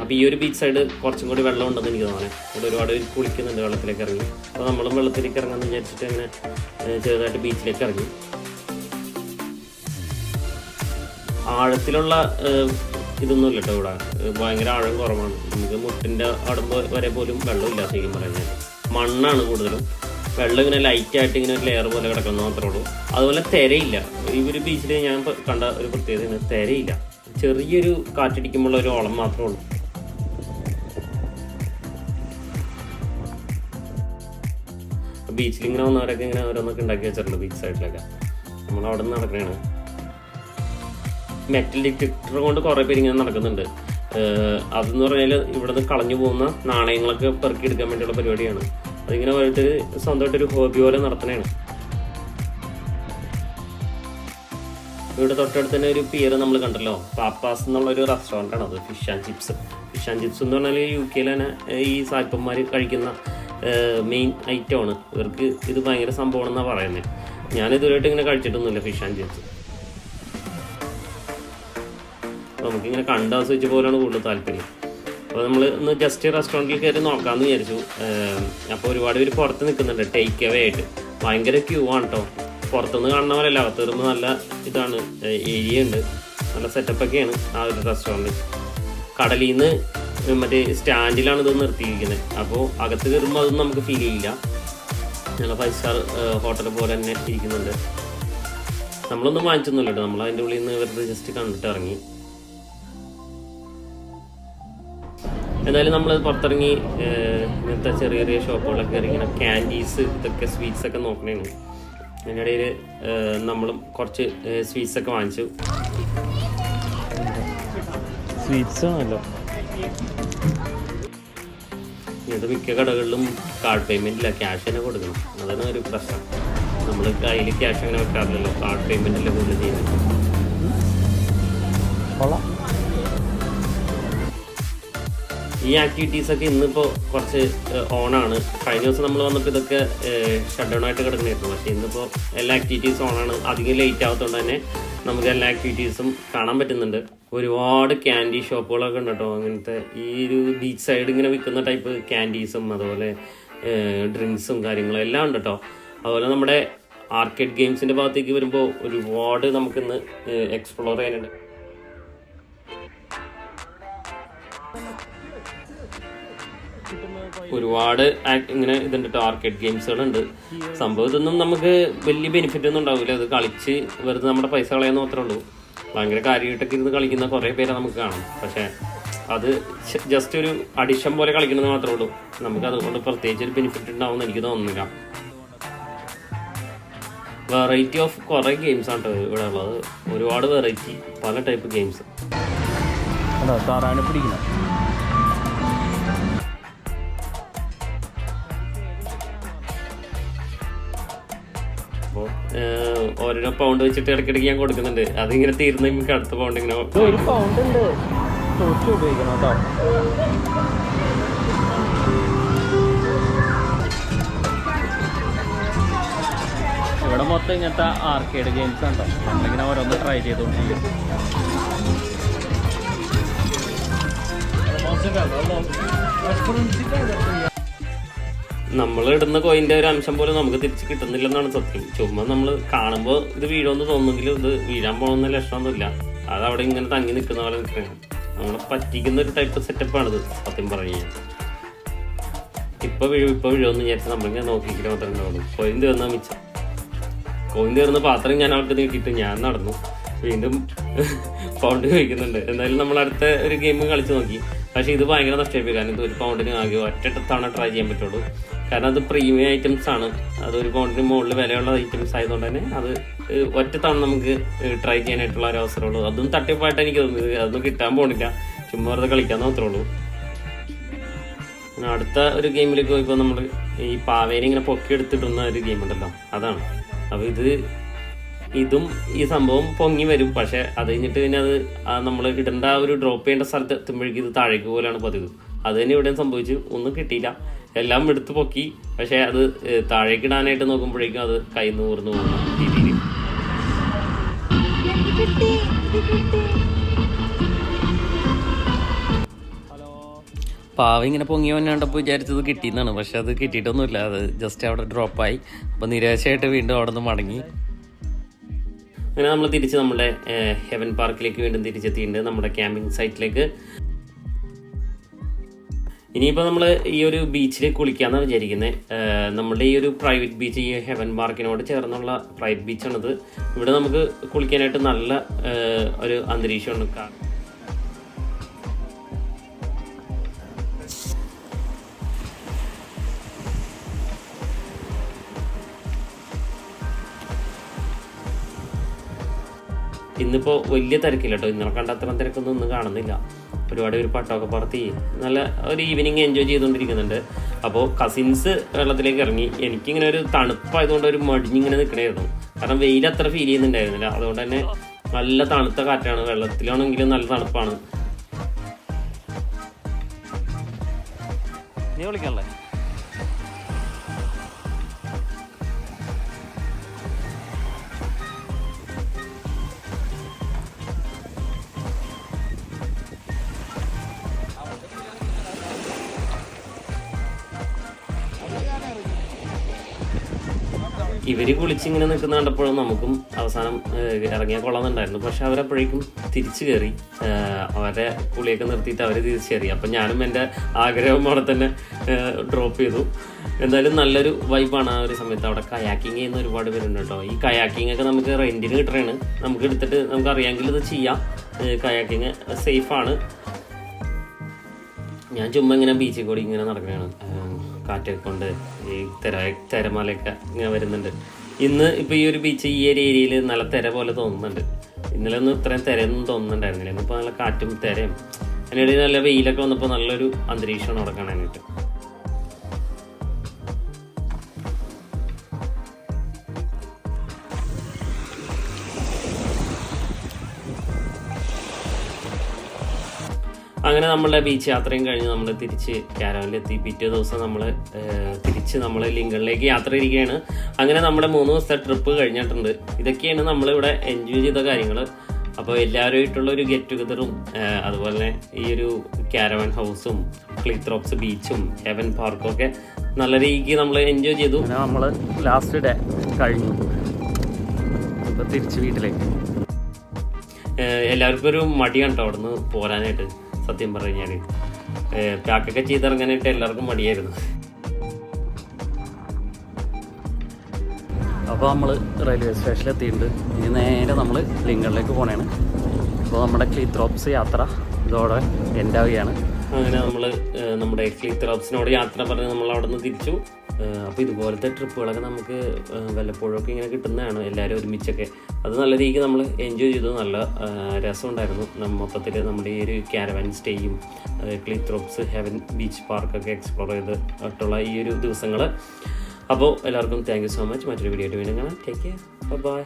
അപ്പോൾ ഈ ഒരു ബീച്ച് സൈഡ് കുറച്ചും കൂടി വെള്ളം ഉണ്ടെന്ന് എനിക്ക് തോന്നുന്നത്. ഇവിടെ ഒരുപാട് പേര് കുളിക്കുന്നുണ്ട് വെള്ളത്തിലേക്ക് ഇറങ്ങി. അപ്പോൾ നമ്മളും വെള്ളത്തിലേക്ക് ഇറങ്ങാമെന്ന് വിചാരിച്ചിട്ട് അങ്ങനെ ചെറുതായിട്ട് ബീച്ചിലേക്ക് ഇറങ്ങി. ആഴത്തിലുള്ള ഇതൊന്നുമില്ല കേട്ടോ ഇവിടെ. ഭയങ്കര ആഴം കുറവാണ്. നമുക്ക് മുട്ടിൻ്റെ അടുമ്പ് വരെ പോലും വെള്ളമില്ല ശരിക്കും പറഞ്ഞാൽ. മണ്ണാണ് കൂടുതലും. വെള്ളം ഇങ്ങനെ ലൈറ്റായിട്ട് ഇങ്ങനെ ഒരു ലെയർ പോലെ കിടക്കുന്നത് മാത്രമേ ഉള്ളൂ. അതുപോലെ തിരയില്ല. ഈ ഒരു ബീച്ചിൽ ഞാൻ കണ്ട ഒരു പ്രത്യേകതയാണ്, തിരയില്ല. ചെറിയൊരു കാറ്റടിക്കുമ്പോൾ ഒരു ഓളം മാത്രമേ ഉള്ളൂ. ബീച്ചിൽ ഇങ്ങനെ വന്നവരൊക്കെ ഇങ്ങനെ ഓരോന്നൊക്കെ ഉണ്ടാക്കി വെച്ചിട്ടുണ്ട് ബീച്ച് സൈഡിലൊക്കെ. നമ്മൾ അവിടെ നിന്ന് നടക്കണതാണ്. മെറ്റൽ ഡിറ്റക്ടർ കൊണ്ട് കുറേ പേര് ഇങ്ങനെ നടക്കുന്നുണ്ട്. അതെന്ന് പറഞ്ഞാൽ ഇവിടെ നിന്ന് കളഞ്ഞു പോകുന്ന നാണയങ്ങളൊക്കെ പെറുക്കിയെടുക്കാൻ വേണ്ടിയുള്ള പരിപാടിയാണ്. അതിങ്ങനെ ഓരോരുത്തർ സ്വന്തമായിട്ടൊരു ഹോബി പോലെ നടത്തണതാണ്. ഇവിടെ തൊട്ടടുത്ത് തന്നെ ഒരു പിയർ നമ്മൾ കണ്ടല്ലോ, പാപ്പാസ് എന്നുള്ളൊരു റെസ്റ്റോറൻ്റാണ് അത്. ഫിഷ് ആൻഡ് ചിപ്സ് എന്ന് പറഞ്ഞാൽ UK തന്നെ ഈ സായിപ്പന്മാർ കഴിക്കുന്ന മെയിൻ ഐറ്റമാണ്. ഇവർക്ക് ഇത് ഭയങ്കര സംഭവമാണെന്നാണ് പറയുന്നത്. ഞാനിതുവരെയായിട്ട് ഇങ്ങനെ കഴിച്ചിട്ടൊന്നുമില്ല ഫിഷ് ആൻഡ് ചിപ്സ്. നമുക്കിങ്ങനെ കണ്ടാസ്വദിച്ച പോലെയാണ് കൂടുതൽ താല്പര്യം. അപ്പോൾ നമ്മൾ ഒന്ന് ജസ്റ്റ് റെസ്റ്റോറൻറ്റിൽ കയറി നോക്കാമെന്ന് വിചാരിച്ചു. അപ്പോൾ ഒരുപാട് പേര് പുറത്ത് നിൽക്കുന്നുണ്ട് ടേക്ക് അവേ ആയിട്ട്. ഭയങ്കര ക്യൂ ആണ് കേട്ടോ. പുറത്തുനിന്ന് കാണുന്ന പോലെയല്ല, അകത്ത് കയറുമ്പോൾ നല്ല ഇതാണ്, ഏരിയ ഉണ്ട്, നല്ല സെറ്റപ്പൊക്കെയാണ് ആ ഒരു റെസ്റ്റോറൻറ്റ്. കടലിൽ നിന്ന് മറ്റേ സ്റ്റാൻഡിലാണ് ഇത് നിർത്തിയിരിക്കുന്നത്. അപ്പോൾ അകത്ത് കയറുമ്പോൾ അതൊന്നും നമുക്ക് ഫീൽ ചെയ്യില്ല. നല്ല 5 സ്റ്റാർ ഹോട്ടൽ പോലെ തന്നെ ഇരിക്കുന്നുണ്ട്. നമ്മളൊന്നും വാങ്ങിച്ചൊന്നുമില്ല കേട്ടോ. നമ്മൾ അതിൻ്റെ ഉള്ളിൽ നിന്ന് വെറുതെ ജസ്റ്റ് കണ്ടിട്ട് ഇറങ്ങി. എന്തായാലും നമ്മൾ പുറത്തിറങ്ങി ഇങ്ങനത്തെ ചെറിയ ചെറിയ ഷോപ്പുകളൊക്കെ കയറി ഇങ്ങനെ ക്യാൻഡീസ്, ഇതൊക്കെ സ്വീറ്റ്സൊക്കെ നോക്കണേണ്. അതിനിടയിൽ നമ്മളും കുറച്ച് സ്വീറ്റ്സൊക്കെ വാങ്ങിച്ചു. സ്വീറ്റ്സ് ആണല്ലോ. ഇത് മിക്ക കടകളിലും കാർഡ് പേയ്മെൻ്റ് ഇല്ല, ക്യാഷ് തന്നെ കൊടുക്കണം. അതാണ് ഒരു പ്രശ്നം. നമ്മൾ കയ്യിൽ ക്യാഷ് അങ്ങനെ വെക്കാറില്ലല്ലോ, കാർഡ് പേയ്മെൻ്റ് അല്ലേ കൂടുതൽ ചെയ്യുന്നത്. ഈ ആക്ടിവിറ്റീസൊക്കെ ഇന്നിപ്പോൾ കുറച്ച് ഓണാണ്. കഴിഞ്ഞ ദിവസം നമ്മൾ വന്നപ്പോൾ ഇതൊക്കെ ഷട്ട് ഡൗൺ ആയിട്ട് കിടക്കണമായിരുന്നു. പക്ഷേ ഇന്നിപ്പോൾ എല്ലാ ആക്ടിവിറ്റീസും ഓണാണ്. അധികം ലേറ്റ് ആവാത്തതുകൊണ്ട് തന്നെ നമുക്ക് എല്ലാ ആക്ടിവിറ്റീസും കാണാൻ പറ്റുന്നുണ്ട്. ഒരുപാട് ക്യാൻഡി ഷോപ്പുകളൊക്കെ ഉണ്ട് കേട്ടോ. അങ്ങനത്തെ ഈ ഒരു ബീച്ച് സൈഡ് ഇങ്ങനെ വിൽക്കുന്ന ടൈപ്പ് ക്യാൻഡീസും അതുപോലെ ഡ്രിങ്ക്സും കാര്യങ്ങളും എല്ലാം ഉണ്ട് കേട്ടോ. അതുപോലെ നമ്മുടെ ആർക്കേഡ് ഗെയിംസിൻ്റെ ഭാഗത്തേക്ക് വരുമ്പോൾ ഒരുപാട് നമുക്കിന്ന് എക്സ്പ്ലോർ ചെയ്യാനുണ്ട്. ഒരുപാട് ഇങ്ങനെ ഇതുണ്ട് കേട്ടോ, ആർക്കേഡ് ഗെയിംസുകളുണ്ട്. സംഭവം ഇതൊന്നും നമുക്ക് വലിയ ബെനിഫിറ്റ് ഒന്നും ഉണ്ടാവില്ല. അത് കളിച്ച് വെറുതെ നമ്മുടെ പൈസ കളയാന്ന് മാത്രമേ ഉള്ളൂ. ഭയങ്കര കാര്യമായിട്ടൊക്കെ ഇരുന്ന് കളിക്കുന്ന കുറേ പേരെ നമുക്ക് കാണാം. പക്ഷേ അത് ജസ്റ്റ് ഒരു അഡിഷൻ പോലെ കളിക്കണമെന്ന് മാത്രമേ ഉള്ളൂ. നമുക്ക് അതുകൊണ്ട് പ്രത്യേകിച്ച് ഒരു ബെനിഫിറ്റ് ഉണ്ടാവുമെന്ന് എനിക്ക് തോന്നുന്നില്ല. വെറൈറ്റി ഓഫ് കുറേ ഗെയിംസ് ആണ് കേട്ടോ ഇവിടെ ഉള്ളത്. ഒരുപാട് വെറൈറ്റി, പല ടൈപ്പ് ഗെയിംസ്. അപ്പോൾ ഓരോ പൗണ്ട് വെച്ചിട്ട് ഇടയ്ക്കിടയ്ക്ക് ഞാൻ കൊടുക്കുന്നുണ്ട്. അതിങ്ങനെ തീർന്ന് നമുക്ക് അടുത്ത പൗണ്ട് ഇങ്ങനെ ഒരു പൗണ്ട് ഉണ്ട് ഉപയോഗിക്കണം കേട്ടോ. ഇവിടെ മൊത്തം ഇങ്ങനത്തെ ആർക്കേഡ് ഗെയിംസ് ഉണ്ടോ. നമ്മളിങ്ങനെ ഓരോന്ന് ട്രൈ ചെയ്തോണ്ടിരിക്കും. നമ്മൾ ഇടുന്ന കോയിൻ്റെ ഒരു അംശം പോലും നമുക്ക് തിരിച്ച് കിട്ടുന്നില്ലെന്നാണ് സത്യം. ചുമ്മാ നമ്മൾ കാണുമ്പോൾ ഇത് വീഴുമെന്ന് തോന്നുമെങ്കിലും ഇത് വീഴാൻ പോകുന്ന ലക്ഷണമൊന്നുമില്ല. അതവിടെ ഇങ്ങനെ തങ്ങി നിൽക്കുന്ന പോലെ നിൽക്കുകയാണ്. നമ്മളെ പറ്റിക്കുന്ന ഒരു ടൈപ്പ് സെറ്റപ്പാണിത് സത്യം പറഞ്ഞു കഴിഞ്ഞാൽ. ഇപ്പോൾ വീഴുമെന്ന് വിചാരിച്ചാൽ നമ്മളിങ്ങനെ നോക്കിയിരിക്കാൻ മാത്രമേ ഉണ്ടാവുള്ളൂ. കോയിൻ തീർന്നാൽ മിച്ചം. കോയിൻ തീർന്ന പാത്രം ഞാൻ അവൾക്ക് നീട്ടിയിട്ട് ഞാൻ നടന്നു. വീണ്ടും പൗണ്ട് ചോദിക്കുന്നുണ്ട്. എന്തായാലും നമ്മൾ അടുത്ത ഒരു ഗെയിം കളിച്ച് നോക്കി. പക്ഷേ ഇത് ഭയങ്കര നഷ്ടമായി. കാരണം ഇത് 1 പൗണ്ടിന് ആകെ ഒറ്റ തവണ ട്രൈ ചെയ്യാൻ പറ്റുള്ളൂ. കാരണം അത് പ്രീമിയം ഐറ്റംസ് ആണ്. അത് 1 പൗണ്ടിന് മുകളിൽ വിലയുള്ള ഐറ്റംസ് ആയതുകൊണ്ട് തന്നെ അത് ഒറ്റ തവണ നമുക്ക് ട്രൈ ചെയ്യാനായിട്ടുള്ള ഒരു അവസരമുള്ളൂ. അതും തട്ടിപ്പായിട്ട് എനിക്ക് തോന്നുന്നത്. അതൊന്നും കിട്ടാൻ പോണില്ല. ചുമ്മാ വെറുതെ കളിക്കാൻ മാത്രമേ ഉള്ളൂ. അടുത്ത ഒരു ഗെയിമിലേക്ക് പോയപ്പോൾ നമ്മൾ ഈ പാവേനെ ഇങ്ങനെ പൊക്കിയെടുത്തിടുന്ന ഒരു ഗെയിം ഉണ്ടല്ലോ, അതാണ്. അപ്പോൾ ഇതും ഈ സംഭവം പൊങ്ങി വരും. പക്ഷെ അത് കഴിഞ്ഞിട്ട് പിന്നെ അത് നമ്മൾ ഇടേണ്ട ഒരു ഡ്രോപ്പ് ചെയ്യേണ്ട സ്ഥലത്ത് എത്തുമ്പോഴേക്കും ഇത് താഴേക്ക് പോലെയാണ് പതിവ്. അത് തന്നെ ഇവിടെയും സംഭവിച്ചു. ഒന്നും കിട്ടിയില്ല. എല്ലാം എടുത്ത് പൊക്കി. പക്ഷെ അത് താഴേക്ക് ഇടാനായിട്ട് നോക്കുമ്പോഴേക്കും അത് കൈ നൂർന്നു പോകുന്ന രീതിയിൽ. പാവ ഇങ്ങനെ പൊങ്ങി വന്നപ്പോൾ വിചാരിച്ചത് കിട്ടിയെന്നാണ്. പക്ഷെ അത് കിട്ടിയിട്ടൊന്നുമില്ല. അത് ജസ്റ്റ് അവിടെ ഡ്രോപ്പായി. അപ്പോൾ നിരാശയായിട്ട് വീണ്ടും അവിടെ നിന്ന് മടങ്ങി. അങ്ങനെ നമ്മൾ തിരിച്ച് നമ്മുടെ ഹെവൻ പാർക്കിലേക്ക് വീണ്ടും തിരിച്ചെത്തിയിട്ടുണ്ട്, നമ്മുടെ ക്യാമ്പിംഗ് സൈറ്റിലേക്ക്. ഇനിയിപ്പോൾ നമ്മൾ ഈ ഒരു ബീച്ചിൽ കുളിക്കാമെന്നാണ് വിചാരിക്കുന്നത്. നമ്മുടെ ഈ ഒരു പ്രൈവറ്റ് ബീച്ച്, ഈ ഹെവൻ പാർക്കിനോട് ചേർന്നുള്ള പ്രൈവറ്റ് ബീച്ചാണിത്. ഇവിടെ നമുക്ക് കുളിക്കാനായിട്ട് നല്ല ഒരു അന്തരീക്ഷമാണ്. ഇന്നിപ്പോൾ വലിയ തിരക്കില്ല കേട്ടോ. ഇന്നലെ കണ്ട അത്ര തിരക്കൊന്നും കാണുന്നില്ല. ഒരുപാട് പേര് പട്ടമൊക്കെ പറത്തി നല്ല ഒരു ഈവനിങ് എൻജോയ് ചെയ്തുകൊണ്ടിരിക്കുന്നുണ്ട്. അപ്പോൾ കസിൻസ് വെള്ളത്തിലേക്ക് ഇറങ്ങി. എനിക്കിങ്ങനെ ഒരു തണുപ്പായതുകൊണ്ട് ഒരു മടിഞ്ഞിങ്ങനെ നിൽക്കണമായിരുന്നു. കാരണം വെയിൽ അത്ര ഫീൽ ചെയ്യുന്നുണ്ടായിരുന്നില്ല. അതുകൊണ്ട് തന്നെ നല്ല തണുത്ത കാറ്റാണ്. വെള്ളത്തിലാണെങ്കിലും നല്ല തണുപ്പാണ്. നീ വിളിക്കാനല്ലേ? ഇവർ കുളിച്ചിങ്ങനെ നിൽക്കുന്ന കണ്ടപ്പോഴും നമുക്കും അവസാനം ഇറങ്ങിയാൽ കൊള്ളാമെന്നുണ്ടായിരുന്നു. പക്ഷെ അവരപ്പോഴേക്കും തിരിച്ചു കയറി. അവരെ കുളിയൊക്കെ നിർത്തിയിട്ട് അവർ തിരിച്ചു കയറി. അപ്പം ഞാനും എൻ്റെ ആഗ്രഹം അവിടെ തന്നെ ഡ്രോപ്പ് ചെയ്തു. എന്തായാലും നല്ലൊരു വൈബാണ് ആ ഒരു സമയത്ത്. അവിടെ കയാക്കിങ് ചെയ്യുന്ന ഒരുപാട് പേരുണ്ട് കേട്ടോ. ഈ കയാക്കിങ് ഒക്കെ നമുക്ക് റെൻറ്റിന് കിട്ടണതാണ്. നമുക്ക് എടുത്തിട്ട് നമുക്ക് അറിയാമെങ്കിൽ ഇത് ചെയ്യാം. കയാക്കിങ് സേഫാണ്. ഞാൻ ചുമ്മാ ഇങ്ങനെ ബീച്ചിൽ കൂടി ഇങ്ങനെ നടക്കുകയാണ്. കാറ്റൊക്കെ കൊണ്ട് ഈ തിരമാലയൊക്കെ ഇങ്ങനെ വരുന്നുണ്ട്. ഇന്ന് ഇപ്പോൾ ഈ ഒരു ബീച്ച് ഈ ഒരു ഏരിയയിൽ നല്ല തിര പോലെ തോന്നുന്നുണ്ട്. ഇന്നലെ ഒന്നും ഇത്രയും തിരയൊന്നും തോന്നുന്നുണ്ടായിരുന്നില്ല. ഇന്നിപ്പോൾ നല്ല കാറ്റും തിരയും അതിനിടയിൽ നല്ല വെയിലൊക്കെ വന്നപ്പോൾ നല്ലൊരു അന്തരീക്ഷമാണ് അവിടെ കാണാനായിട്ട്. അങ്ങനെ നമ്മളുടെ ബീച്ച് യാത്രയും കഴിഞ്ഞ് നമ്മൾ തിരിച്ച് കാരവനിലെത്തി. പിറ്റേ ദിവസം നമ്മൾ ലിങ്കണിലേക്ക് യാത്ര ഇരിക്കുകയാണ്. അങ്ങനെ നമ്മുടെ 3 ദിവസത്തെ ട്രിപ്പ് കഴിഞ്ഞിട്ടുണ്ട്. ഇതൊക്കെയാണ് നമ്മളിവിടെ എൻജോയ് ചെയ്ത കാര്യങ്ങൾ. അപ്പോൾ എല്ലാവരുമായിട്ടുള്ള ഒരു ഗെറ്റ് ടുഗദറും അതുപോലെ തന്നെ ഈ ഒരു കാരവൻ ഹൗസും ക്ലിത്രോപ്സ് ബീച്ചും ഹെവൻ പാർക്കും ഒക്കെ നല്ല രീതിക്ക് നമ്മൾ എൻജോയ് ചെയ്തു. നമ്മൾ ലാസ്റ്റ് ഡേ കഴിഞ്ഞു. ഇപ്പോൾ തിരിച്ച് വീട്ടിലേക്ക്. എല്ലാവർക്കും ഒരു മടിയാണ് കേട്ടോ അവിടെ നിന്ന് പോരാനായിട്ട്. സത്യം പറഞ്ഞു കഴിഞ്ഞാൽ പാക്കൊക്കെ ചെയ്തിറങ്ങാനായിട്ട് എല്ലാവർക്കും മടിയായിരുന്നു. അപ്പോൾ നമ്മൾ റെയിൽവേ സ്റ്റേഷനിൽ എത്തിയിട്ടുണ്ട്. ഇനി നേരെ നമ്മൾ ലിങ്കണിലേക്ക് പോകണേണ്. അപ്പോൾ നമ്മുടെ ക്ലിത്രോപ്സ് യാത്ര ഇതോടെ എൻഡ് ആവുകയാണ്. അങ്ങനെ നമ്മൾ നമ്മുടെ ക്ലിത്രോപ്സിനോട് യാത്ര പറഞ്ഞ് നമ്മൾ അവിടെ നിന്ന് തിരിച്ചു. അപ്പോൾ ഇതുപോലത്തെ ട്രിപ്പുകളൊക്കെ നമുക്ക് വല്ലപ്പോഴൊക്കെ ഇങ്ങനെ കിട്ടുന്നതാണ്, എല്ലാവരും ഒരുമിച്ചൊക്കെ. അത് നല്ല രീതിക്ക് നമ്മൾ എൻജോയ് ചെയ്തു. നല്ല രസമുണ്ടായിരുന്നു. മൊത്തത്തിൽ നമ്മുടെ ഈ ഒരു കാരവാൻ സ്റ്റേയും ക്ലിത്രോപ്സ് ഹെവൻ ബീച്ച് പാർക്കൊക്കെ എക്സ്പ്ലോർ ചെയ്തിട്ടുള്ള ഈ ഒരു ദിവസങ്ങൾ. അപ്പോൾ എല്ലാവർക്കും താങ്ക് യു സോ മച്ച്. മറ്റൊരു വീഡിയോ ആയിട്ട് വീണ്ടും കാണാം. Take care. ബൈ.